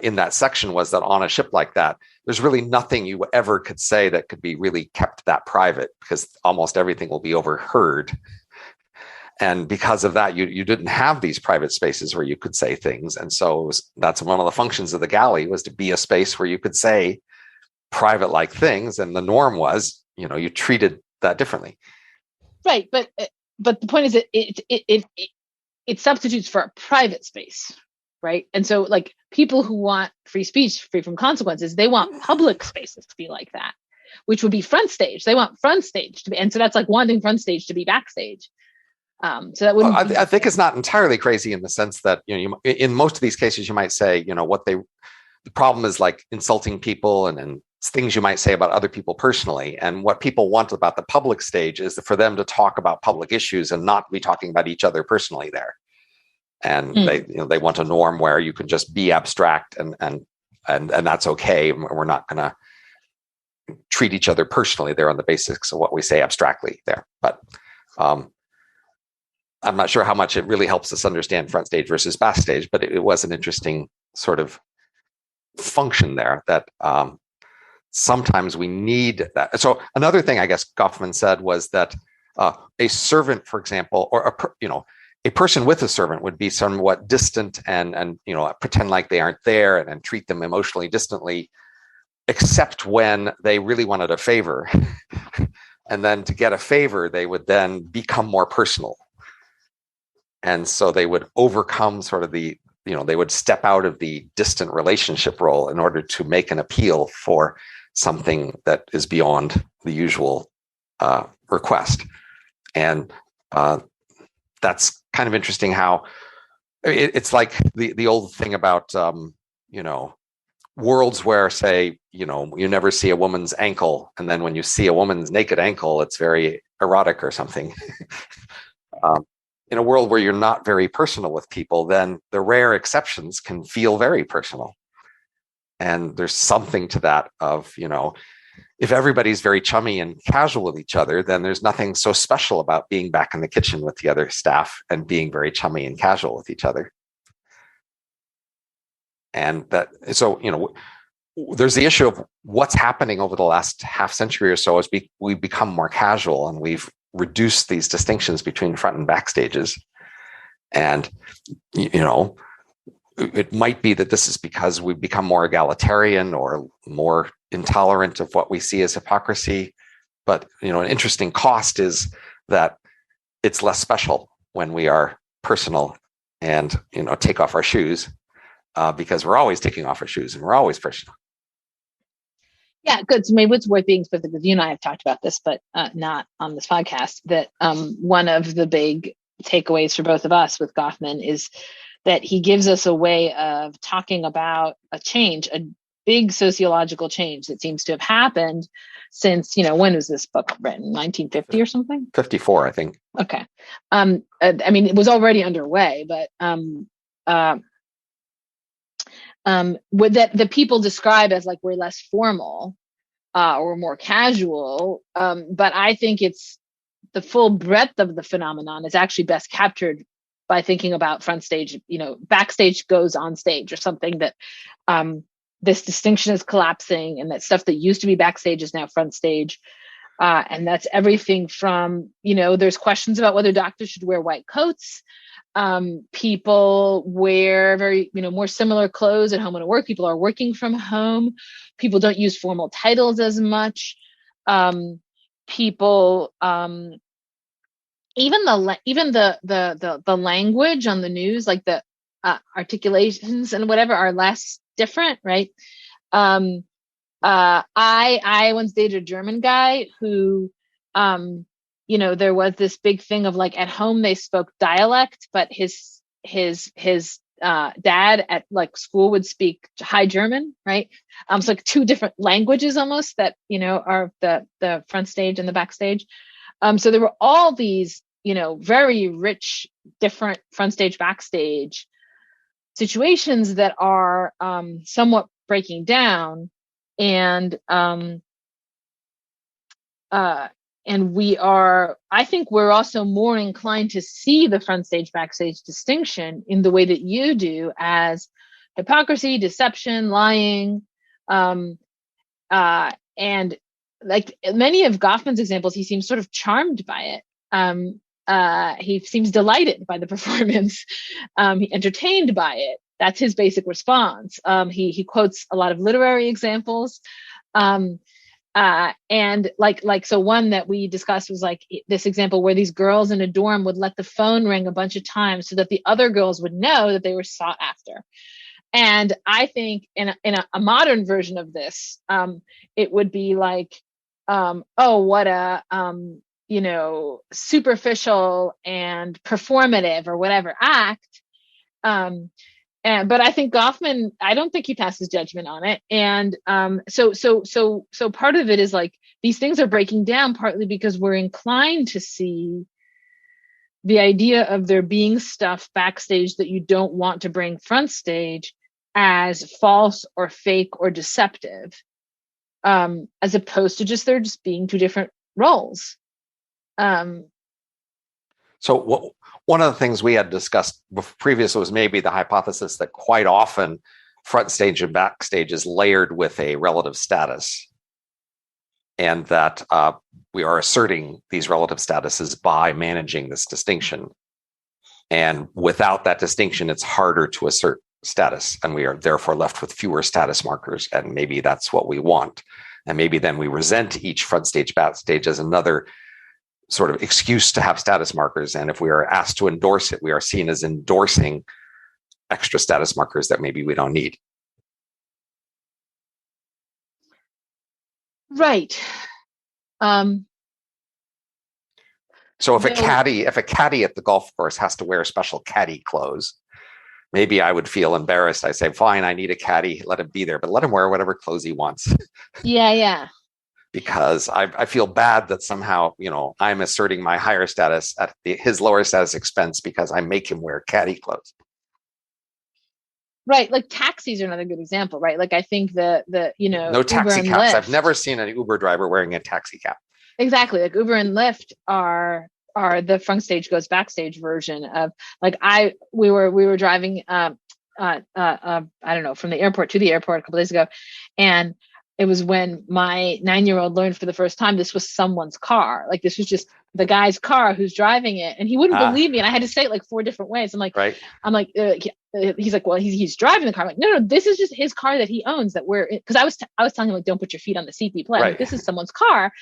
in that section was that on a ship like that, there's really nothing you ever could say that could be really kept that private, because almost everything will be overheard. And because of that, you didn't have these private spaces where you could say things. And so that's one of the functions of the galley, was to be a space where you could say private like things. And the norm was, you treated that differently. Right. But the point is that it substitutes for a private space. Right. And so people who want free speech, free from consequences, they want public spaces to be like that, which would be front stage. They want front stage to be. And so that's like wanting front stage to be backstage. So that wouldn't. I think it's not entirely crazy in the sense that, in most of these cases, you might say, the problem is like insulting people and things you might say about other people personally. And what people want about the public stage is for them to talk about public issues and not be talking about each other personally there. And they want a norm where you can just be abstract and and that's okay. We're not going to treat each other personally there on the basics of what we say abstractly there. But I'm not sure how much it really helps us understand Frontstage versus Backstage, but it was an interesting sort of function there that sometimes we need that. So another thing I guess Goffman said was that a servant, for example, or a person with a servant would be somewhat distant and pretend like they aren't there and treat them emotionally distantly, except when they really wanted a favor. And then to get a favor, they would then become more personal. And so they would overcome sort of they would step out of the distant relationship role in order to make an appeal for something that is beyond the usual request. And that's kind of interesting how it's like the old thing about, worlds where, say, you never see a woman's ankle. And then when you see a woman's naked ankle, it's very erotic or something. In a world where you're not very personal with people, then the rare exceptions can feel very personal. And there's something to that of, if everybody's very chummy and casual with each other, then there's nothing so special about being back in the kitchen with the other staff and being very chummy and casual with each other. And there's the issue of what's happening over the last half century or so as we become more casual, and we've reduced these distinctions between front and back stages. And, it might be that this is because we've become more egalitarian or more intolerant of what we see as hypocrisy. But, an interesting cost is that it's less special when we are personal and, take off our shoes, because we're always taking off our shoes and we're always personal. Yeah, good. So maybe it's worth being specific, because you and I have talked about this, but not on this podcast, that one of the big takeaways for both of us with Goffman is that he gives us a way of talking about a big sociological change that seems to have happened since, when was this book written? 1950 or something? 54, I think. Okay. It was already underway, but that the people describe as like we're less formal or more casual. But I think it's the full breadth of the phenomenon is actually best captured by thinking about front stage, backstage goes on stage, or something that this distinction is collapsing, and that stuff that used to be backstage is now front stage. And that's everything from, there's questions about whether doctors should wear white coats. People wear very, more similar clothes at home and at work. People are working from home. People don't use formal titles as much. People, even the language on the news, like the articulations and whatever, are less different, right? I once dated a German guy who, there was this big thing of like at home they spoke dialect, but his dad at like school would speak High German, right? So like two different languages almost that, are the front stage and the backstage. So there were all these, very rich, different front stage, backstage situations that are somewhat breaking down. And I think we're also more inclined to see the front stage, backstage distinction in the way that you do as hypocrisy, deception, lying. And like many of Goffman's examples, he seems sort of charmed by it. He seems delighted by the performance, entertained by it. That's his basic response. He quotes a lot of literary examples. And so one that we discussed was like this example where these girls in a dorm would let the phone ring a bunch of times so that the other girls would know that they were sought after. And I think in a modern version of this, it would be like, what a, superficial and performative or whatever act. But I think Goffman, I don't think he passes judgment on it. And so part of it is like these things are breaking down partly because we're inclined to see the idea of there being stuff backstage that you don't want to bring front stage as false or fake or deceptive, as opposed to they're just being two different roles. So one of the things we had discussed previously was maybe the hypothesis that quite often Frontstage and Backstage is layered with a relative status, and that we are asserting these relative statuses by managing this distinction. And without that distinction, it's harder to assert status, and we are therefore left with fewer status markers. And maybe that's what we want. And maybe then we resent each Frontstage, Backstage as another sort of excuse to have status markers. And if we are asked to endorse it, we are seen as endorsing extra status markers that maybe we don't need. Right. So if a caddy at the golf course has to wear special caddy clothes, maybe I would feel embarrassed. I say, fine, I need a caddy, let him be there, but let him wear whatever clothes he wants. Yeah. Because I feel bad that somehow, I'm asserting my higher status at his lower status expense because I make him wear caddy clothes. Right. Like taxis are another good example, right? Like I think no taxi Uber caps. Lyft, I've never seen an Uber driver wearing a taxi cap. Exactly. Like Uber and Lyft are the Frontstage goes Backstage version of, like, we were driving I don't know, from the airport to the airport a couple days ago, and it was when my 9-year-old learned for the first time this was someone's car. Like this was just the guy's car who's driving it, and he wouldn't believe me. And I had to say it like 4 different ways. I'm like, he's like, well, he's driving the car. I'm like, no, this is just his car that he owns. That because I was telling him, like, don't put your feet on the seat, be polite. Like, this is someone's car.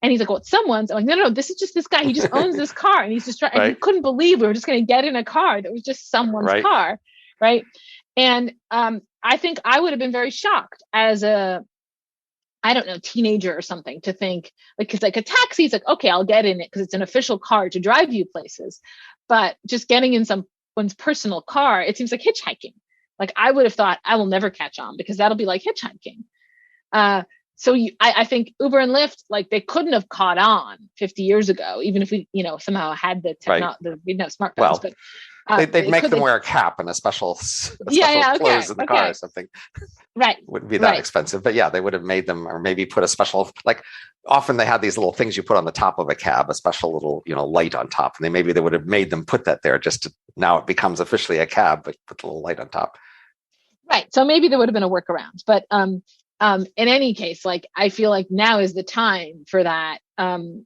And he's like, well, it's someone's. I'm like, no, this is just this guy. He just owns this car, and he's just trying. And he couldn't believe we were just going to get in a car that was just someone's car, right? And I think I would have been very shocked as a, I don't know, teenager or something, to think, like, because like a taxi is like, okay, I'll get in it because it's an official car to drive you places. But just getting in someone's personal car, it seems like hitchhiking. Like I would have thought I will never catch on because that'll be like hitchhiking. So I think Uber and Lyft, like they couldn't have caught on 50 years ago, even if we, somehow had the technology, we didn't have smartphones, but they'd make them wear a cap and a special clothes in the car or something. Right. Wouldn't be that expensive, but they would have made them, or maybe put a special, like often they have these little things you put on the top of a cab, a special little, light on top. And they would have made them put that there just to, now it becomes officially a cab, but put the little light on top. Right. So maybe there would have been a workaround, but in any case, like I feel like now is the time for that. So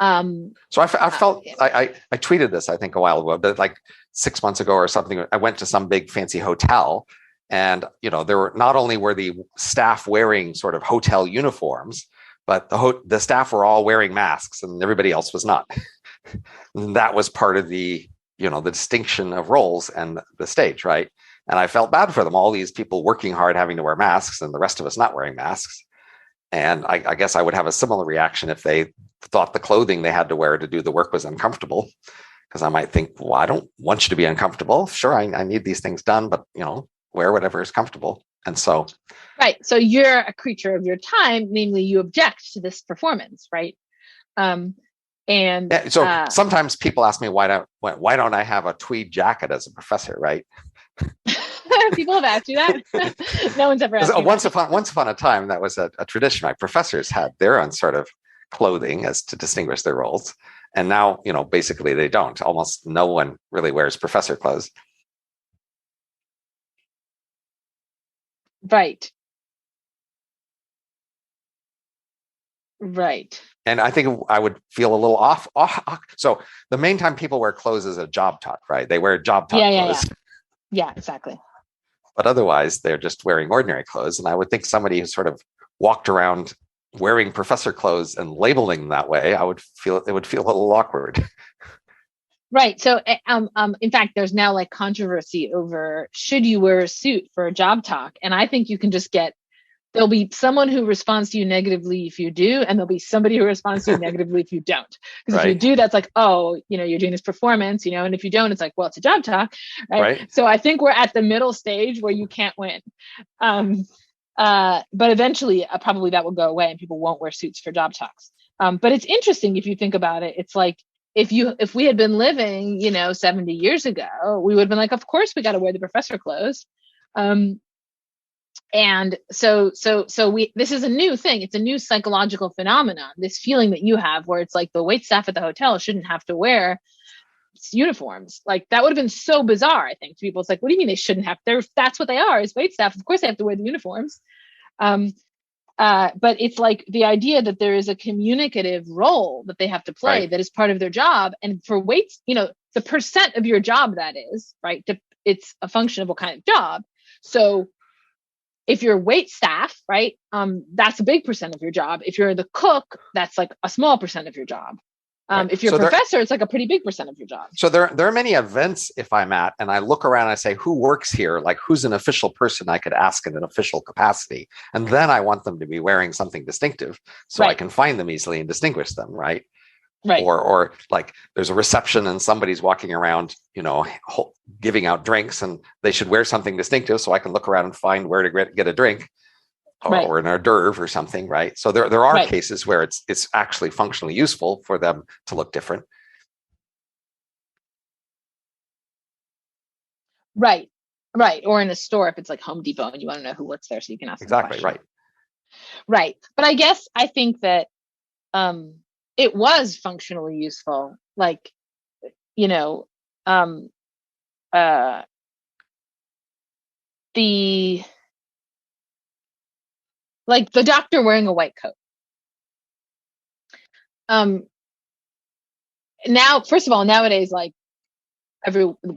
I felt I tweeted this, I think, a while ago, but like 6 months ago or something. I went to some big fancy hotel, and there were not only were the staff wearing sort of hotel uniforms, but the staff were all wearing masks, and everybody else was not. And that was part of the the distinction of roles and the stage, right? And I felt bad for them. All these people working hard, having to wear masks, and the rest of us not wearing masks. And I guess I would have a similar reaction if they thought the clothing they had to wear to do the work was uncomfortable, because I might think, well, I don't want you to be uncomfortable. Sure, I need these things done, but wear whatever is comfortable. And so, right. So you're a creature of your time, namely you object to this performance, right? Sometimes people ask me, why don't I have a tweed jacket as a professor, right? People have asked you that. No one's ever asked you once upon a time, that was a tradition. My professors had their own sort of clothing as to distinguish their roles. And now, basically they don't. Almost no one really wears professor clothes. Right. Right. And I think I would feel a little off. So the main time people wear clothes is a job talk, right? They wear job talk clothes. Yeah, exactly. But otherwise, they're just wearing ordinary clothes. And I would think somebody who sort of walked around wearing professor clothes and labeling them that way, it would feel a little awkward. Right. So, in fact, there's now like controversy over should you wear a suit for a job talk? And I think you can just there'll be someone who responds to you negatively if you do, and there'll be somebody who responds to you negatively if you don't. Because if you do, that's like, oh, you're doing this performance, and if you don't, it's like, well, it's a job talk, right? So I think we're at the middle stage where you can't win. But eventually, probably that will go away and people won't wear suits for job talks. But it's interesting if you think about it. It's like if we had been living, 70 years ago, we would have been like, of course we got to wear the professor clothes. And so this is a new thing. It's a new psychological phenomenon, this feeling that you have where it's like the wait staff at the hotel shouldn't have to wear uniforms. Like that would have been so bizarre, I think, to people. It's like, what do you mean they shouldn't have? That's what they are, is wait staff. Of course they have to wear the uniforms. But it's like the idea that there is a communicative role that they have to play, right, that is part of their job. And for weights, the percent of your job that is, right, it's a function of what kind of job. So if you're wait staff, right, that's a big percent of your job. If you're the cook, that's like a small percent of your job. Right. If you're a professor, it's like a pretty big percent of your job. So there are many events, if I'm at, and I look around and I say, who works here? Like, who's an official person I could ask in an official capacity? And then I want them to be wearing something distinctive so I can find them easily and distinguish them, right? Right. Or like there's a reception and somebody's walking around, giving out drinks, and they should wear something distinctive so I can look around and find where to get a drink. Or an hors d'oeuvre or something, right? So there are cases where it's actually functionally useful for them to look different. Right. Or in a store, if it's like Home Depot and you want to know who works there, so you can ask them exactly, right. Right. But I think that it was functionally useful. Like, like the doctor wearing a white coat. Now, first of all, nowadays, like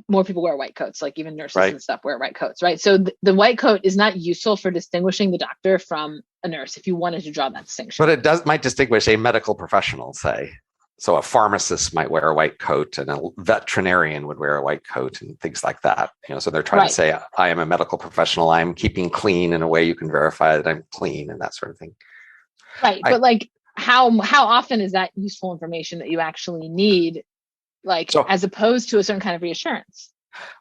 more people wear white coats, like even nurses and stuff wear white coats, right? So the white coat is not useful for distinguishing the doctor from a nurse, if you wanted to draw that distinction. But it might distinguish a medical professional, say. So a pharmacist might wear a white coat, and a veterinarian would wear a white coat, and things like that. So they're trying to say, I am a medical professional. I'm keeping clean in a way you can verify that I'm clean, and that sort of thing. Right. But like, how often is that useful information that you actually need, as opposed to a certain kind of reassurance?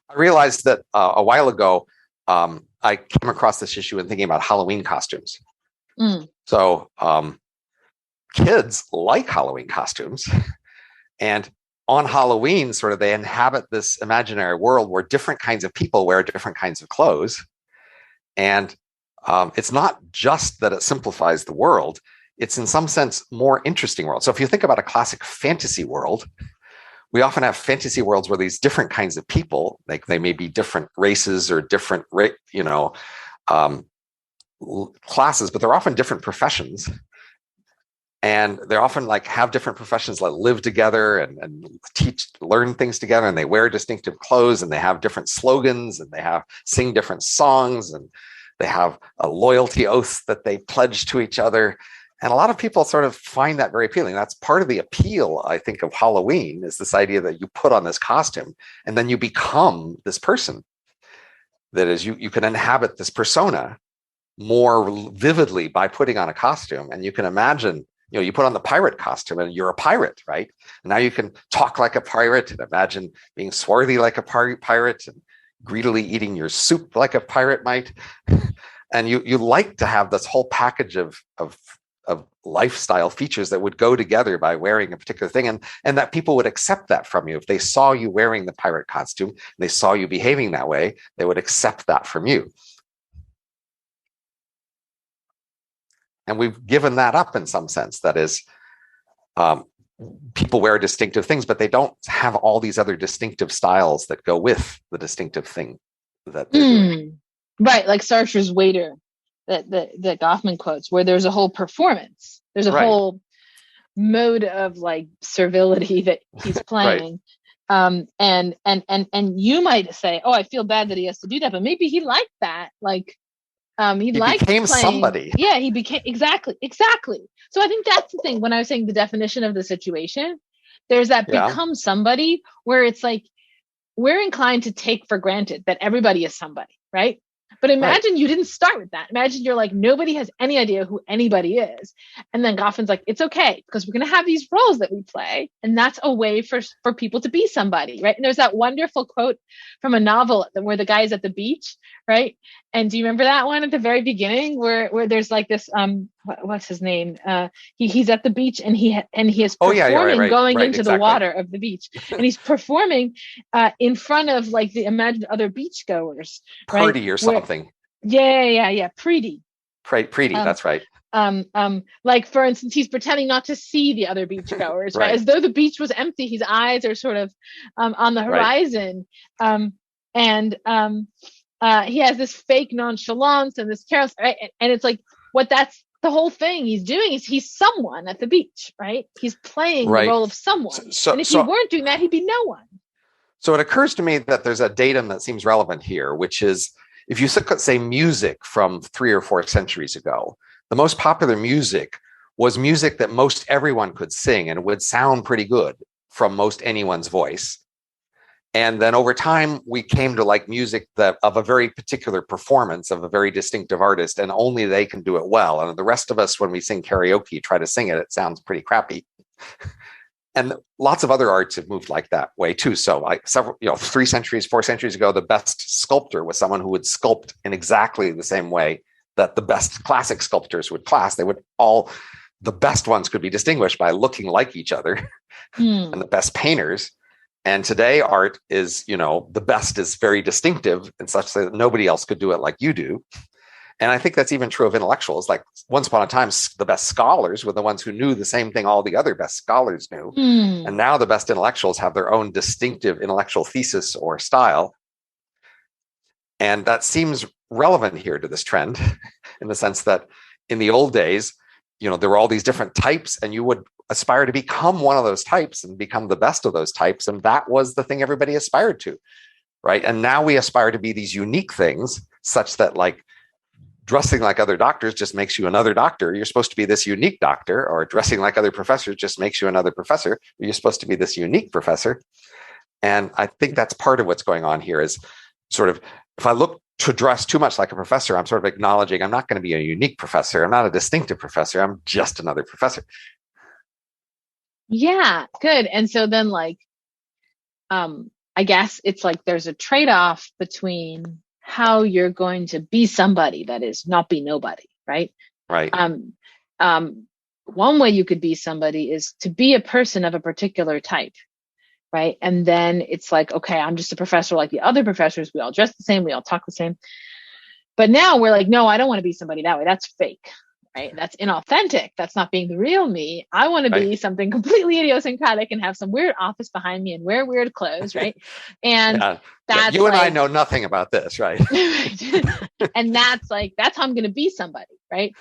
I realized that a while ago, I came across this issue in thinking about Halloween costumes. So kids like Halloween costumes, and on Halloween, sort of, they inhabit this imaginary world where different kinds of people wear different kinds of clothes. And it's not just that it simplifies the world, it's in some sense more interesting world. So if you think about a classic fantasy world, we often have fantasy worlds where these different kinds of people, like they may be different races or different, classes, but they're often different professions. And they're often have different professions that live together and learn things together, and they wear distinctive clothes, and they have different slogans, and they sing different songs, and they have a loyalty oath that they pledge to each other. And a lot of people sort of find that very appealing. That's part of the appeal, I think, of Halloween, is this idea that you put on this costume and then you become this person. That is, you can inhabit this persona more vividly by putting on a costume. And you can imagine, you put on the pirate costume and you're a pirate, right? And now you can talk like a pirate and imagine being swarthy like a pirate and greedily eating your soup like a pirate might. And you like to have this whole package of lifestyle features that would go together by wearing a particular thing, and that people would accept that from you. If they saw you wearing the pirate costume and they saw you behaving that way, they would accept that from you. And we've given that up in some sense. That is, people wear distinctive things, but they don't have all these other distinctive styles that go with the distinctive thing that they're doing. Right, like Sartre's Waiter, that Goffman quotes, where there's a whole performance. There's a whole mode of servility that he's playing. And you might say, oh, I feel bad that he has to do that, but maybe he liked that. He became somebody. Yeah, he became exactly. So I think that's the thing. When I was saying the definition of the situation, there's that become somebody, where it's like we're inclined to take for granted that everybody is somebody, right? But imagine you didn't start with that. Imagine you're nobody has any idea who anybody is. And then Goffman's it's okay, because we're going to have these roles that we play. And that's a way for people to be somebody, right? And there's that wonderful quote from a novel where the guy's at the beach, right? And do you remember that one at the very beginning where there's this what's his name? He's at the beach and he is Oh yeah, performing going into exactly. the water of the beach, and he's performing in front of like the imagined other beachgoers, right? Purdy or something. Yeah. Preety. Preety, that's right. Like for instance, he's pretending not to see the other beachgoers, right? As though the beach was empty. His eyes are sort of on the horizon. And he has this fake nonchalance and this careless, right? And it's like, that's the whole thing he's doing is he's someone at the beach, right? He's playing the role of someone. And if he weren't doing that, he'd be no one. So it occurs to me that there's a datum that seems relevant here, which is if you look at, say, music from 3 or 4 centuries ago, the most popular music was music that most everyone could sing and it would sound pretty good from most anyone's voice. And then over time, we came to like music that of a very particular performance of a very distinctive artist, and only they can do it well. And the rest of us, when we sing karaoke, try to sing it, it sounds pretty crappy. And lots of other arts have moved like that way too. So like several, 3 centuries, 4 centuries ago, the best sculptor was someone who would sculpt in exactly the same way that the best classic sculptors would class. The best ones could be distinguished by looking like each other and the best painters. And today art is, the best is very distinctive and such that nobody else could do it like you do. And I think that's even true of intellectuals. Like once upon a time, the best scholars were the ones who knew the same thing all the other best scholars knew. And now the best intellectuals have their own distinctive intellectual thesis or style. And that seems relevant here to this trend in the sense that in the old days, there were all these different types and you would aspire to become one of those types and become the best of those types. And that was the thing everybody aspired to, right? And now we aspire to be these unique things such that like dressing like other doctors just makes you another doctor. You're supposed to be this unique doctor, or dressing like other professors just makes you another professor. You're supposed to be this unique professor. And I think that's part of what's going on here is sort of, if I look to dress too much like a professor, I'm sort of acknowledging I'm not going to be a unique professor. I'm not a distinctive professor. I'm just another professor. Yeah, good. And so then like, I guess it's like there's a trade-off between how you're going to be somebody that is not be nobody, right? Right. One way you could be somebody is to be a person of a particular type, right? And then it's like, okay, I'm just a professor like the other professors. We all dress the same. We all talk the same. But now we're like, no, I don't want to be somebody that way. That's fake, right? That's inauthentic. That's not being the real me. I want to be something completely idiosyncratic and have some weird office behind me and wear weird clothes, right? And that's you and I know nothing about this, right? And that's how I'm going to be somebody, right?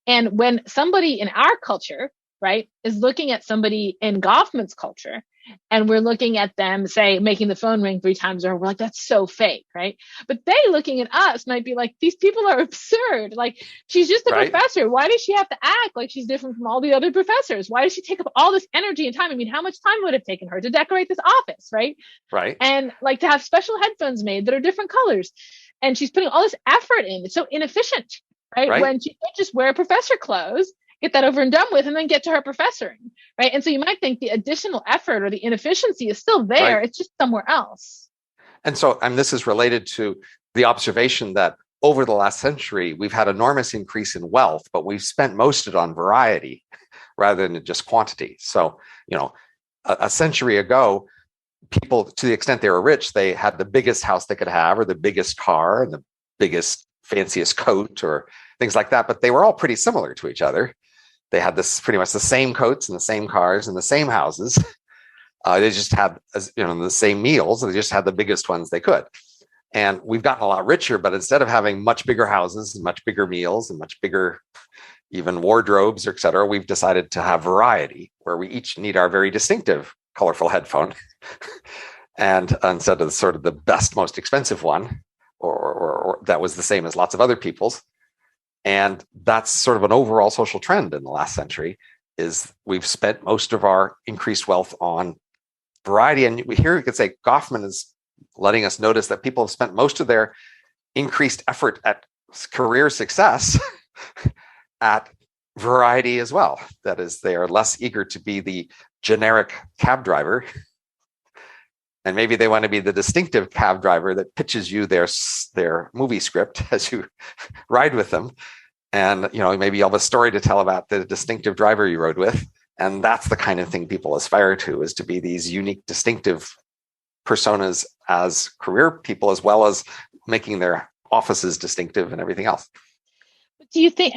And when somebody in our culture, right, is looking at somebody in Goffman's culture, and we're looking at them, say, making the phone ring 3 times over, we're like, that's so fake, right? But they looking at us might be like, these people are absurd. Like, she's just a professor. Why does she have to act like she's different from all the other professors? Why does she take up all this energy and time? I mean, how much time would it have taken her to decorate this office, right? Right. And like to have special headphones made that are different colors. And she's putting all this effort in. It's so inefficient, right? When she could just wear professor clothes, get that over and done with, and then get to her professoring, right? And so you might think the additional effort or the inefficiency is still there. It's just somewhere else. And so, this is related to the observation that over the last century, we've had enormous increase in wealth, but we've spent most of it on variety rather than just quantity. So, a century ago, people, to the extent they were rich, they had the biggest house they could have, or the biggest car, and the biggest, fanciest coat, or things like that. But they were all pretty similar to each other. They had pretty much the same coats and the same cars and the same houses. They just had, the same meals. They just had the biggest ones they could. And we've gotten a lot richer, but instead of having much bigger houses and much bigger meals and much bigger, even wardrobes, et cetera, we've decided to have variety where we each need our very distinctive, colorful headphone. And instead of sort of the best, most expensive one, or that was the same as lots of other people's. And that's sort of an overall social trend in the last century, is we've spent most of our increased wealth on variety. And here we could say Goffman is letting us notice that people have spent most of their increased effort at career success at variety as well. That is, they are less eager to be the generic cab driver. And maybe they want to be the distinctive cab driver that pitches you their movie script as you ride with them. And, maybe you'll have a story to tell about the distinctive driver you rode with. And that's the kind of thing people aspire to, is to be these unique, distinctive personas as career people, as well as making their offices distinctive and everything else. Do you think,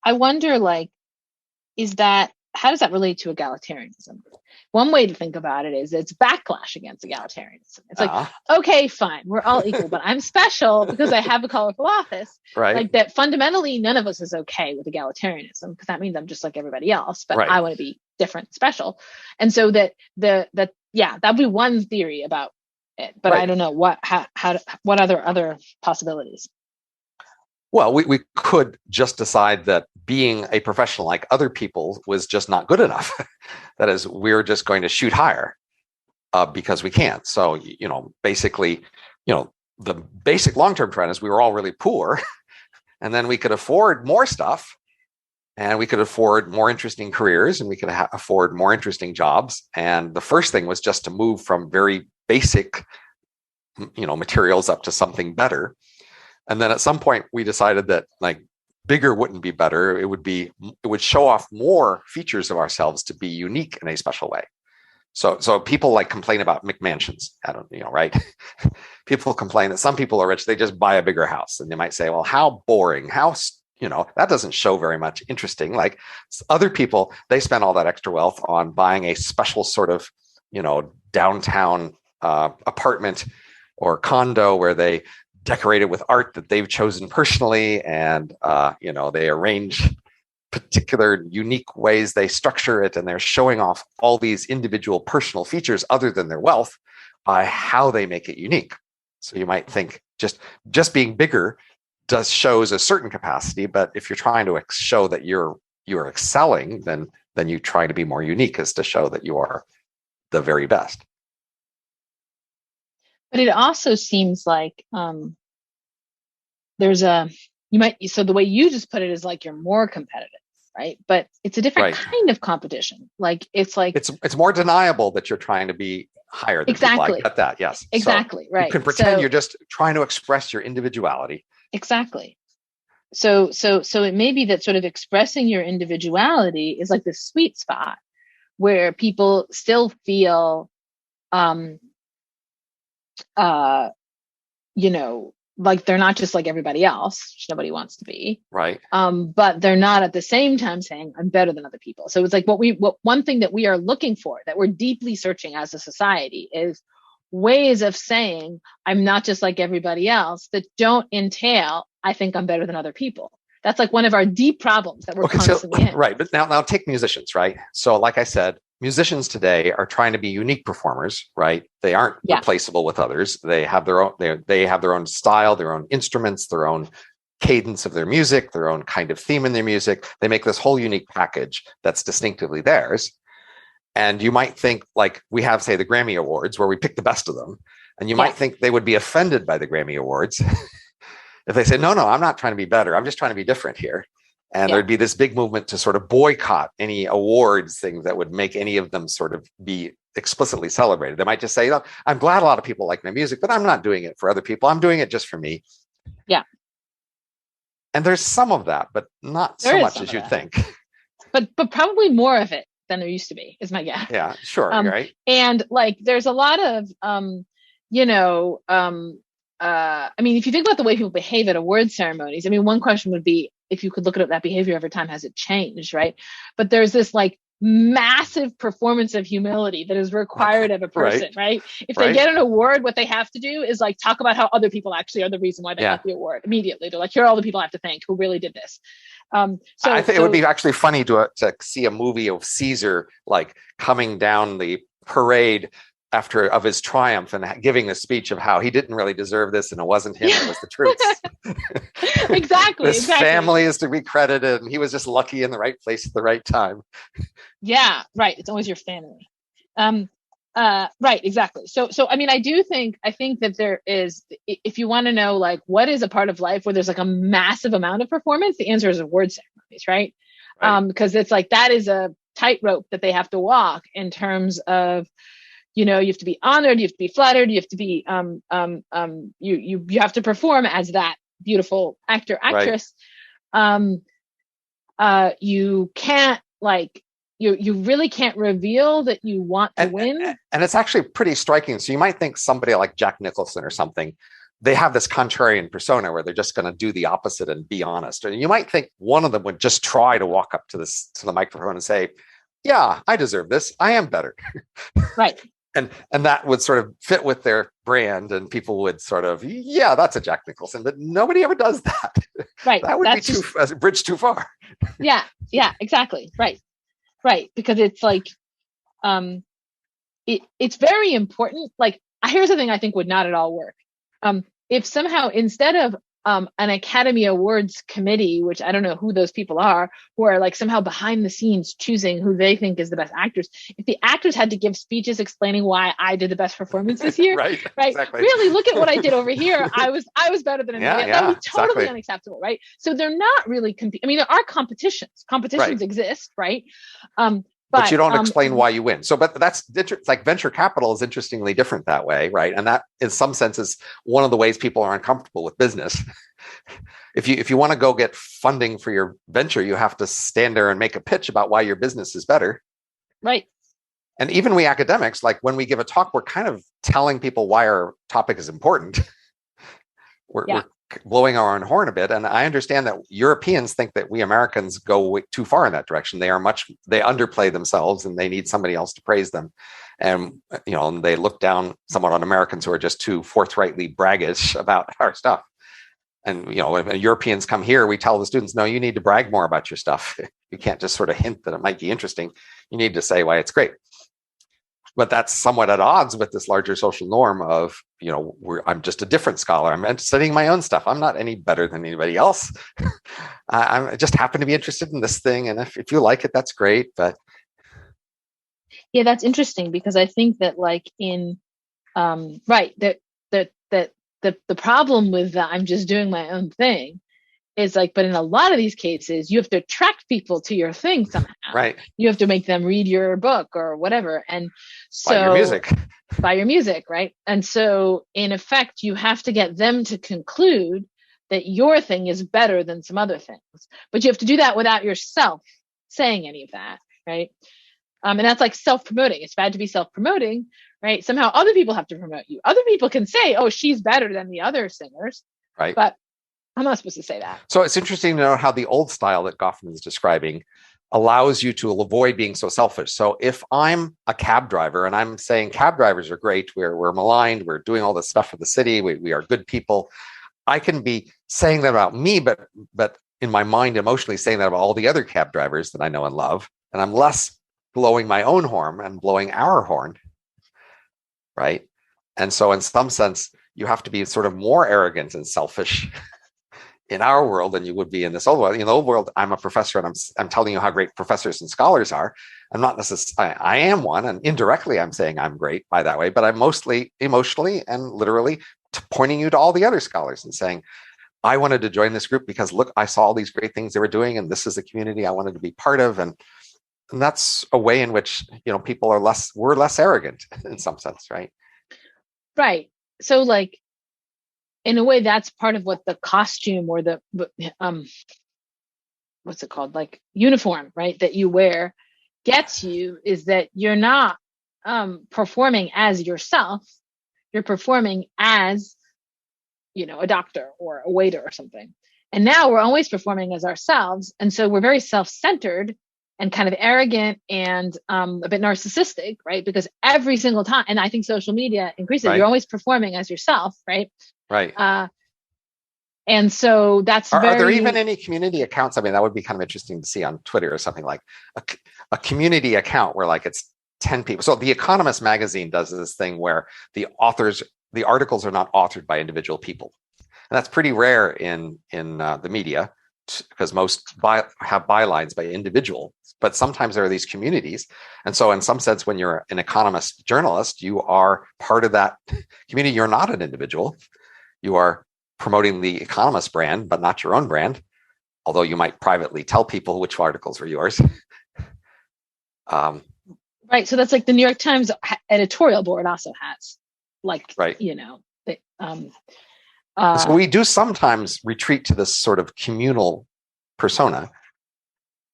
I wonder, how does that relate to egalitarianism? One way to think about it is it's backlash against egalitarianism. It's like, okay, fine, we're all equal, but I'm special because I have a colorful office. Right. Like that fundamentally, none of us is okay with egalitarianism, because that means I'm just like everybody else, but I want to be different, special. And so that'd be one theory about it, but I don't know what other possibilities. Well, we could just decide that being a professional like other people was just not good enough. That is, we're just going to shoot higher because we can't. So, basically, the basic long-term trend is we were all really poor, and then we could afford more stuff, and we could afford more interesting careers, and we could afford more interesting jobs. And the first thing was just to move from very basic, materials up to something better. And then at some point we decided that bigger wouldn't be better. It would show off more features of ourselves to be unique in a special way. So people complain about McMansions. Right? People complain that some people are rich, they just buy a bigger house, and they might say, well, how boring, that doesn't show very much interesting. Like other people, they spend all that extra wealth on buying a special sort of, downtown apartment or condo where they decorated with art that they've chosen personally, and they arrange particular unique ways they structure it, and they're showing off all these individual personal features other than their wealth by how they make it unique. So you might think just being bigger shows a certain capacity, but if you're trying to show that you're excelling, then you try to be more unique, as to show that you are the very best. But it also seems like so the way you just put it is like you're more competitive, right? But it's a different kind of competition. It's more deniable that you're trying to be higher than people. I get that, yes. Exactly, so right. You can pretend you're just trying to express your individuality. Exactly. So it may be that sort of expressing your individuality is like the sweet spot where people still feel like they're not just like everybody else, which nobody wants to be. Right. But they're not at the same time saying I'm better than other people. So it's like one thing that we are looking for, that we're deeply searching as a society, is ways of saying I'm not just like everybody else that don't entail I think I'm better than other people. That's like one of our deep problems that we're constantly in. Right. But now take musicians, right? So like I said, musicians today are trying to be unique performers, right? They aren't replaceable with others. They have their own style, their own instruments, their own cadence of their music, their own kind of theme in their music. They make this whole unique package that's distinctively theirs. And you might think, like we have, say, the Grammy Awards, where we pick the best of them. And you might think they would be offended by the Grammy Awards if they say, no, I'm not trying to be better. I'm just trying to be different here. And there'd be this big movement to sort of boycott any awards things that would make any of them sort of be explicitly celebrated. They might just say, I'm glad a lot of people like my music, but I'm not doing it for other people. I'm doing it just for me. Yeah. And there's some of that, but not so much as you'd think. But probably more of it than there used to be, is my guess. Yeah, sure. Right. And there's a lot of, if you think about the way people behave at award ceremonies, one question would be, if you could look at that behavior over time, has it changed, right? But there's this massive performance of humility that is required of a person, right? If they get an award, what they have to do is talk about how other people actually are the reason why they got the award immediately. They're like, here are all the people I have to thank who really did this. I think it would be actually funny to see a movie of Caesar coming down the parade of his triumph and giving the speech of how he didn't really deserve this and it wasn't him, it was the troops. Exactly. This family is to be credited, and he was just lucky in the right place at the right time. Yeah, right. It's always your family. Right, exactly. So I think that there is, if you want to know what is a part of life where there's a massive amount of performance, the answer is award ceremonies, right? Because it's that is a tightrope that they have to walk in terms of, you have to be honored, you have to be flattered, you have to be you have to perform as that beautiful actor, actress. You can't like you really can't reveal that you want to win. And it's actually pretty striking. So you might think somebody like Jack Nicholson or something, they have this contrarian persona where they're just going to do the opposite and be honest. And you might think one of them would just try to walk up to the microphone and say, yeah, I deserve this. I am better. Right. And that would sort of fit with their brand, and people would sort of, yeah, that's a Jack Nicholson, but nobody ever does that. Right. That would be a bridge too far. Yeah, exactly. Right. Because it's like, it's very important. Like, here's the thing I think would not at all work. If somehow instead of an Academy Awards committee, which I don't know who those people are, who are like somehow behind the scenes choosing who they think is the best actors, if the actors had to give speeches explaining why I did the best performance this year, right? Exactly. Really, look at what I did over here. I was better than anybody. That would be totally unacceptable, right? So they're not really I mean, there are competitions. Competitions exist, right? But you don't explain why you win. So, but that's like venture capital is interestingly different that way, right? And that, in some senses, one of the ways people are uncomfortable with business. If you want to go get funding for your venture, you have to stand there and make a pitch about why your business is better, right? And even we academics, like when we give a talk, we're kind of telling people why our topic is important. We're blowing our own horn a bit. And I understand that Europeans think that we Americans go too far in that direction. They underplay themselves and they need somebody else to praise them. And, they look down somewhat on Americans who are just too forthrightly braggish about our stuff. And, when Europeans come here, we tell the students, no, you need to brag more about your stuff. You can't just sort of hint that it might be interesting. You need to say why it's great. But that's somewhat at odds with this larger social norm of, I'm just a different scholar. I'm studying my own stuff. I'm not any better than anybody else. I just happen to be interested in this thing. And if you like it, that's great. But yeah, that's interesting because I think that like in, that the problem with I'm just doing my own thing is like, but in a lot of these cases, you have to attract people to your thing somehow. Right. You have to make them read your book or whatever. And so buy your music, right? And so in effect, you have to get them to conclude that your thing is better than some other things. But you have to do that without yourself saying any of that, right? And that's like self-promoting. It's bad to be self-promoting, right? Somehow other people have to promote you. Other people can say, oh, she's better than the other singers. Right. But I'm not supposed to say that. So it's interesting to know how the old style that Goffman is describing allows you to avoid being so selfish. So if I'm a cab driver and I'm saying cab drivers are great, we're maligned, we're doing all this stuff for the city, we are good people, I can be saying that about me, but in my mind, emotionally saying that about all the other cab drivers that I know and love. And I'm less blowing my own horn and blowing our horn, right? And so in some sense, you have to be sort of more arrogant and selfish in our world than you would be in this old world. In the old world, I'm a professor and I'm telling you how great professors and scholars are. I'm not necessarily, I am one, and indirectly I'm saying I'm great by that way, but I'm mostly emotionally and literally pointing you to all the other scholars and saying, I wanted to join this group because look, I saw all these great things they were doing, and this is a community I wanted to be part of. And that's a way in which, people we're less arrogant in some sense, right? Right. So like, in a way, that's part of what the costume or the what's it called, like uniform, right, that you wear gets you, is that you're not performing as yourself. You're performing as, a doctor or a waiter or something. And now we're always performing as ourselves, and so we're very self-centered and kind of arrogant and a bit narcissistic, right? Because every single time, and I think social media increases, you're always performing as yourself, right? Right. And so that's are there even any community accounts? I mean, that would be kind of interesting to see on Twitter or something, like a community account where like it's 10 people. So the Economist magazine does this thing where the articles are not authored by individual people. And that's pretty rare in the media, because most have bylines by individual, but sometimes there are these communities. And so in some sense, when you're an economist journalist, you are part of that community. You're not an individual. You are promoting the Economist brand, but not your own brand, although you might privately tell people which articles were yours. Right. So that's like the New York Times editorial board also has, like, right. So we do sometimes retreat to this sort of communal persona.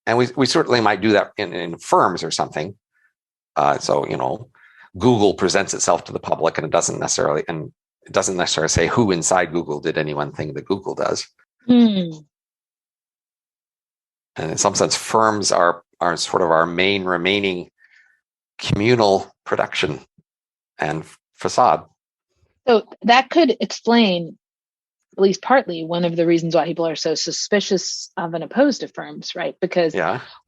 And we certainly might do that in firms or something. So, Google presents itself to the public, and it doesn't necessarily say who inside Google did any one thing that Google does. Mm. And in some sense, firms are sort of our main remaining communal production and facade. So that could explain, at least partly, one of the reasons why people are so suspicious of and opposed to firms, right? Because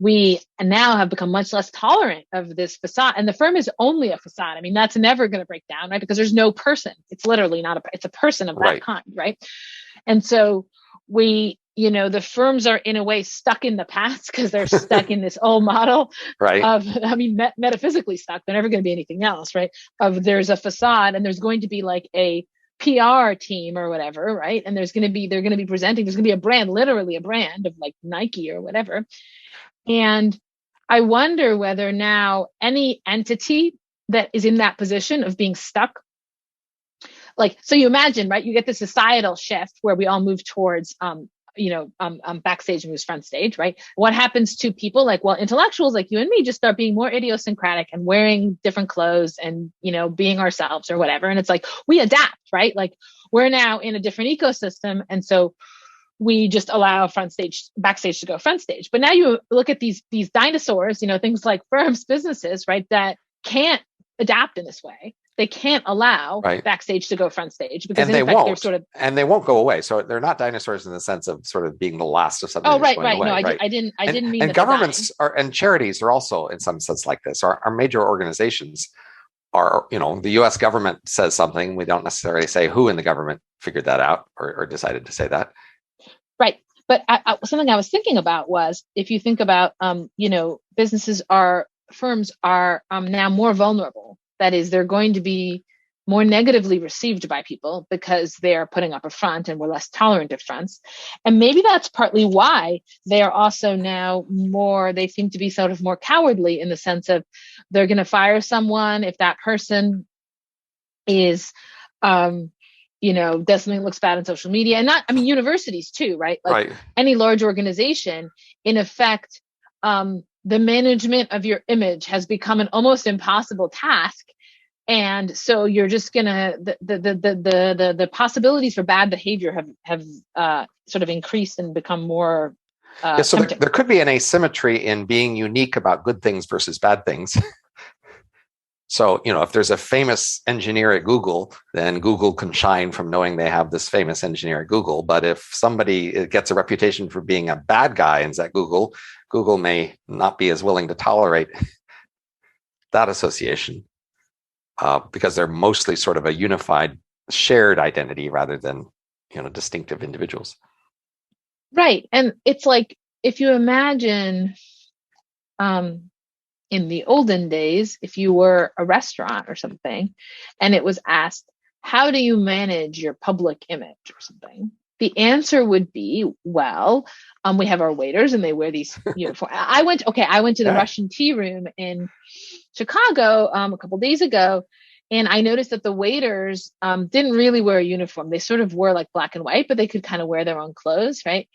we now have become much less tolerant of this facade. And the firm is only a facade. I mean, that's never going to break down, right? Because there's no person. It's literally not it's a person of that kind, right? And so the firms are in a way stuck in the past because they're stuck in this old model metaphysically stuck. They're never going to be anything else, right? There's a facade and there's going to be like a PR team or whatever, right? And they're going to be presenting, there's going to be a brand, literally a brand of like Nike or whatever. And I wonder whether now any entity that is in that position of being stuck, so you imagine, right? You get this societal shift where we all move towards, Backstage moves Frontstage, right? What happens to people intellectuals like you and me just start being more idiosyncratic and wearing different clothes and, being ourselves or whatever. And it's like, we adapt, right? Like we're now in a different ecosystem. And so we just allow Backstage to go Frontstage. But now you look at these dinosaurs, things like firms, businesses, right? That can't adapt in this way. They can't allow Backstage to go Frontstage because they won't go away. So they're not dinosaurs in the sense of sort of being the last of something. Oh, right. Away, No, I didn't mean. And governments and charities are also in some sense like this. Our major organizations are, the U.S. government says something. We don't necessarily say who in the government figured that out or decided to say that. Right. But something I was thinking about was if you think about, firms are now more vulnerable. That is, they're going to be more negatively received by people because they are putting up a front and we're less tolerant of fronts. And maybe that's partly why they are also now they seem to be sort of more cowardly in the sense of they're going to fire someone if that person is, does something that looks bad on social media. And universities too, right? Any large organization, in effect, the management of your image has become an almost impossible task. And so you're just the possibilities for bad behavior have sort of increased and become more. So there could be an asymmetry in being unique about good things versus bad things. So, if there's a famous engineer at Google, then Google can shine from knowing they have this famous engineer at Google. But if somebody gets a reputation for being a bad guy and is at Google, Google may not be as willing to tolerate that association because they're mostly sort of a unified, shared identity rather than, distinctive individuals. Right. And it's like, if you imagine, in the olden days, if you were a restaurant or something, and it was asked, how do you manage your public image or something? The answer would be, well, we have our waiters and they wear these uniforms. I went to the Russian tea room in Chicago a couple days ago, and I noticed that the waiters didn't really wear a uniform. They sort of wore like black and white, but they could kind of wear their own clothes, right?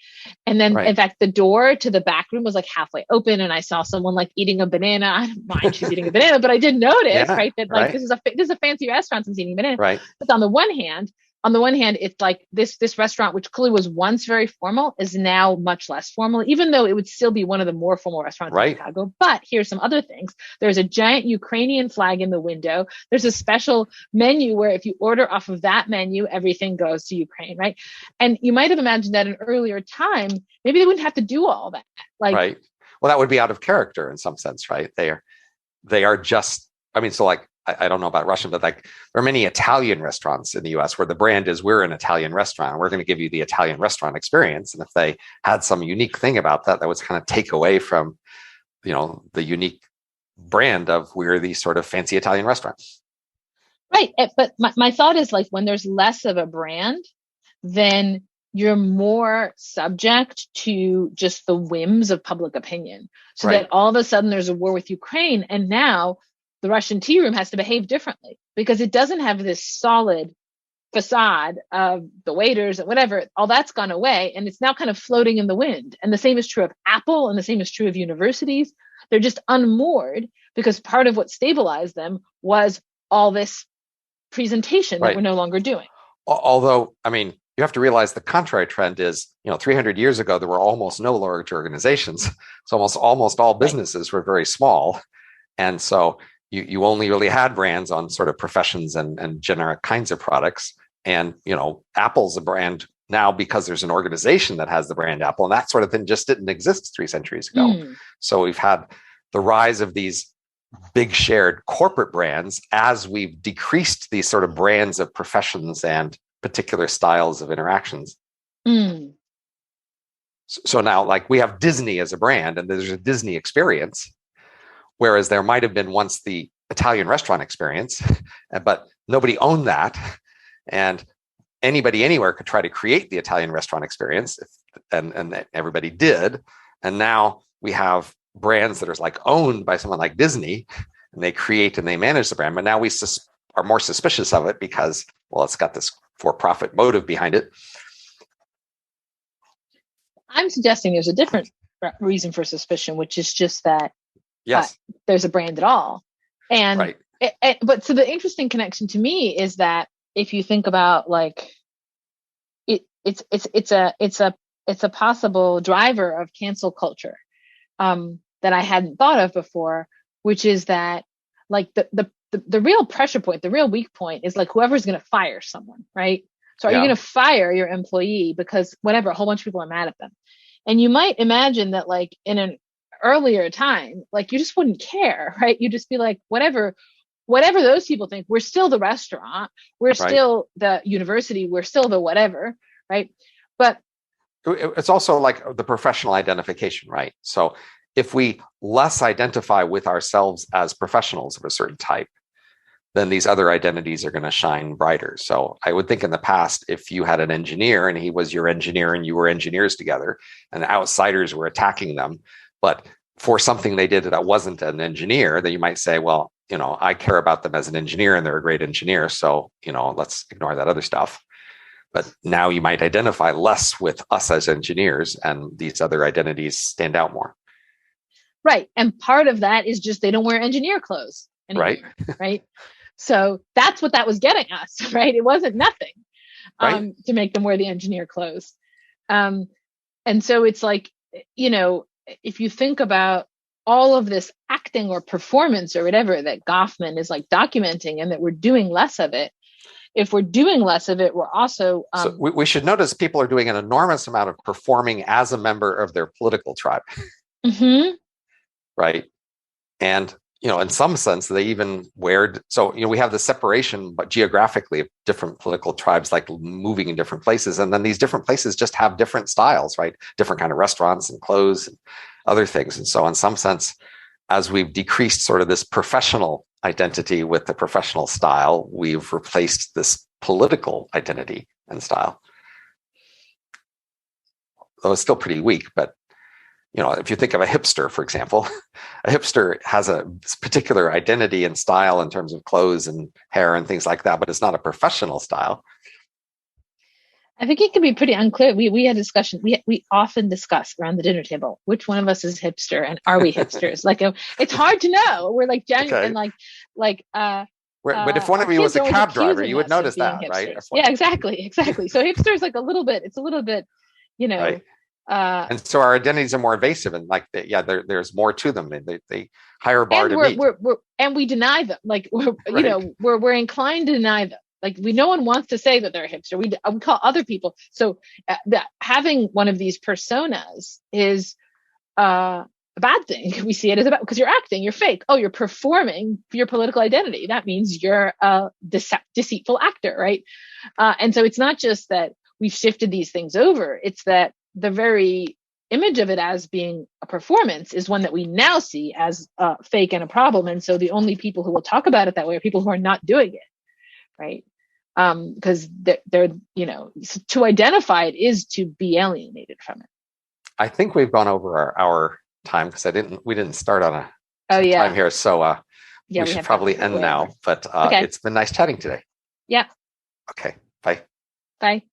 And then, in fact, the door to the back room was like halfway open, and I saw someone like eating a banana. I don't mind she's eating a banana, but I did notice, that this is a fancy restaurant, and eating a banana. Right. But on the one hand, it's like this restaurant, which clearly was once very formal, is now much less formal, even though it would still be one of the more formal restaurants in Chicago. But here's some other things. There's a giant Ukrainian flag in the window. There's a special menu where if you order off of that menu, everything goes to Ukraine, right? And you might have imagined that in earlier time, maybe they wouldn't have to do all that. Right. Well, that would be out of character in some sense, right? They are just, I don't know about Russian, but there are many Italian restaurants in the US where the brand is, we're an Italian restaurant. We're going to give you the Italian restaurant experience. And if they had some unique thing about that would kind of take away from, the unique brand of we're these sort of fancy Italian restaurants. Right. But my thought is when there's less of a brand, then you're more subject to just the whims of public opinion. So that all of a sudden there's a war with Ukraine. And now the Russian tea room has to behave differently because it doesn't have this solid facade of the waiters and whatever, all that's gone away. And it's now kind of floating in the wind. And the same is true of Apple, and the same is true of universities. They're just unmoored because part of what stabilized them was all this presentation that we're no longer doing. Although, I mean, you have to realize the contrary trend is, 300 years ago, there were almost no large organizations. So almost all businesses were very small. And so you only really had brands on sort of professions and generic kinds of products. And, Apple's a brand now because there's an organization that has the brand Apple, and that sort of thing just didn't exist 3 centuries ago. So we've had the rise of these big shared corporate brands as we've decreased these sort of brands of professions and particular styles of interactions. So now, like, we have Disney as a brand, and there's a Disney experience, whereas there might have been once the Italian restaurant experience, but nobody owned that. And anybody anywhere could try to create the Italian restaurant experience, and everybody did. And now we have brands that are like owned by someone like Disney, and they create and they manage the brand. But now we are more suspicious of it because, well, it's got this for-profit motive behind it. I'm suggesting there's a different reason for suspicion, which is just that there's a brand at all. And but so the interesting connection to me is that if you think about like it's a possible driver of cancel culture that I hadn't thought of before, which is that like the real pressure point, the real weak point is like whoever's going to fire someone, right? So are you going to fire your employee because whatever, a whole bunch of people are mad at them? And you might imagine that like in an earlier time, like you just wouldn't care, right? You'd just be like, whatever those people think, we're still the restaurant, we're still the university, we're still the whatever, right? But it's also like the professional identification, right? So if we less identify with ourselves as professionals of a certain type, then these other identities are going to shine brighter. So I would think in the past, if you had an engineer and he was your engineer and you were engineers together and outsiders were attacking them, but for something they did that wasn't an engineer, then you might say, well, I care about them as an engineer and they're a great engineer. So, let's ignore that other stuff. But now you might identify less with us as engineers, and these other identities stand out more. Right. And part of that is just they don't wear engineer clothes anymore, right? So that's what that was getting us, right? It wasn't nothing to make them wear the engineer clothes. And so it's like, if you think about all of this acting or performance or whatever that Goffman is like documenting, and that we're doing less of it. If we're doing less of it, we're also... so we should notice people are doing an enormous amount of performing as a member of their political tribe. Right. And, in some sense, they even so, we have the separation, but geographically of different political tribes, like moving in different places. And then these different places just have different styles, right? Different kind of restaurants and clothes and other things. And so in some sense, as we've decreased sort of this professional identity with the professional style, we've replaced this political identity and style. Though it's still pretty weak, but if you think of a hipster, for example, a hipster has a particular identity and style in terms of clothes and hair and things like that, but it's not a professional style. I think it can be pretty unclear. We had discussion. We often discuss around the dinner table which one of us is hipster and are we hipsters? Like it's hard to know. We're like genuine and but if one of you was a cab driver, you would notice that, right? Yeah, exactly. So hipster is like a little bit. It's a little bit, Right. And so our identities are more evasive, and there's more to them. They higher bar to meet. And we deny them. Like we're inclined to deny them. Like no one wants to say that they're a hipster. We call other people. So having one of these personas is a bad thing. We see it as because you're acting, you're fake. Oh, you're performing for your political identity. That means you're a deceitful actor, right? And so it's not just that we've shifted these things over. It's that the very image of it as being a performance is one that we now see as fake and a problem. And so the only people who will talk about it that way are people who are not doing it, right? Because they're to identify it is to be alienated from it. I think we've gone over our time because we didn't start on a time here. So we should probably end now. But it's been nice chatting today. Yeah. Okay. Bye. Bye.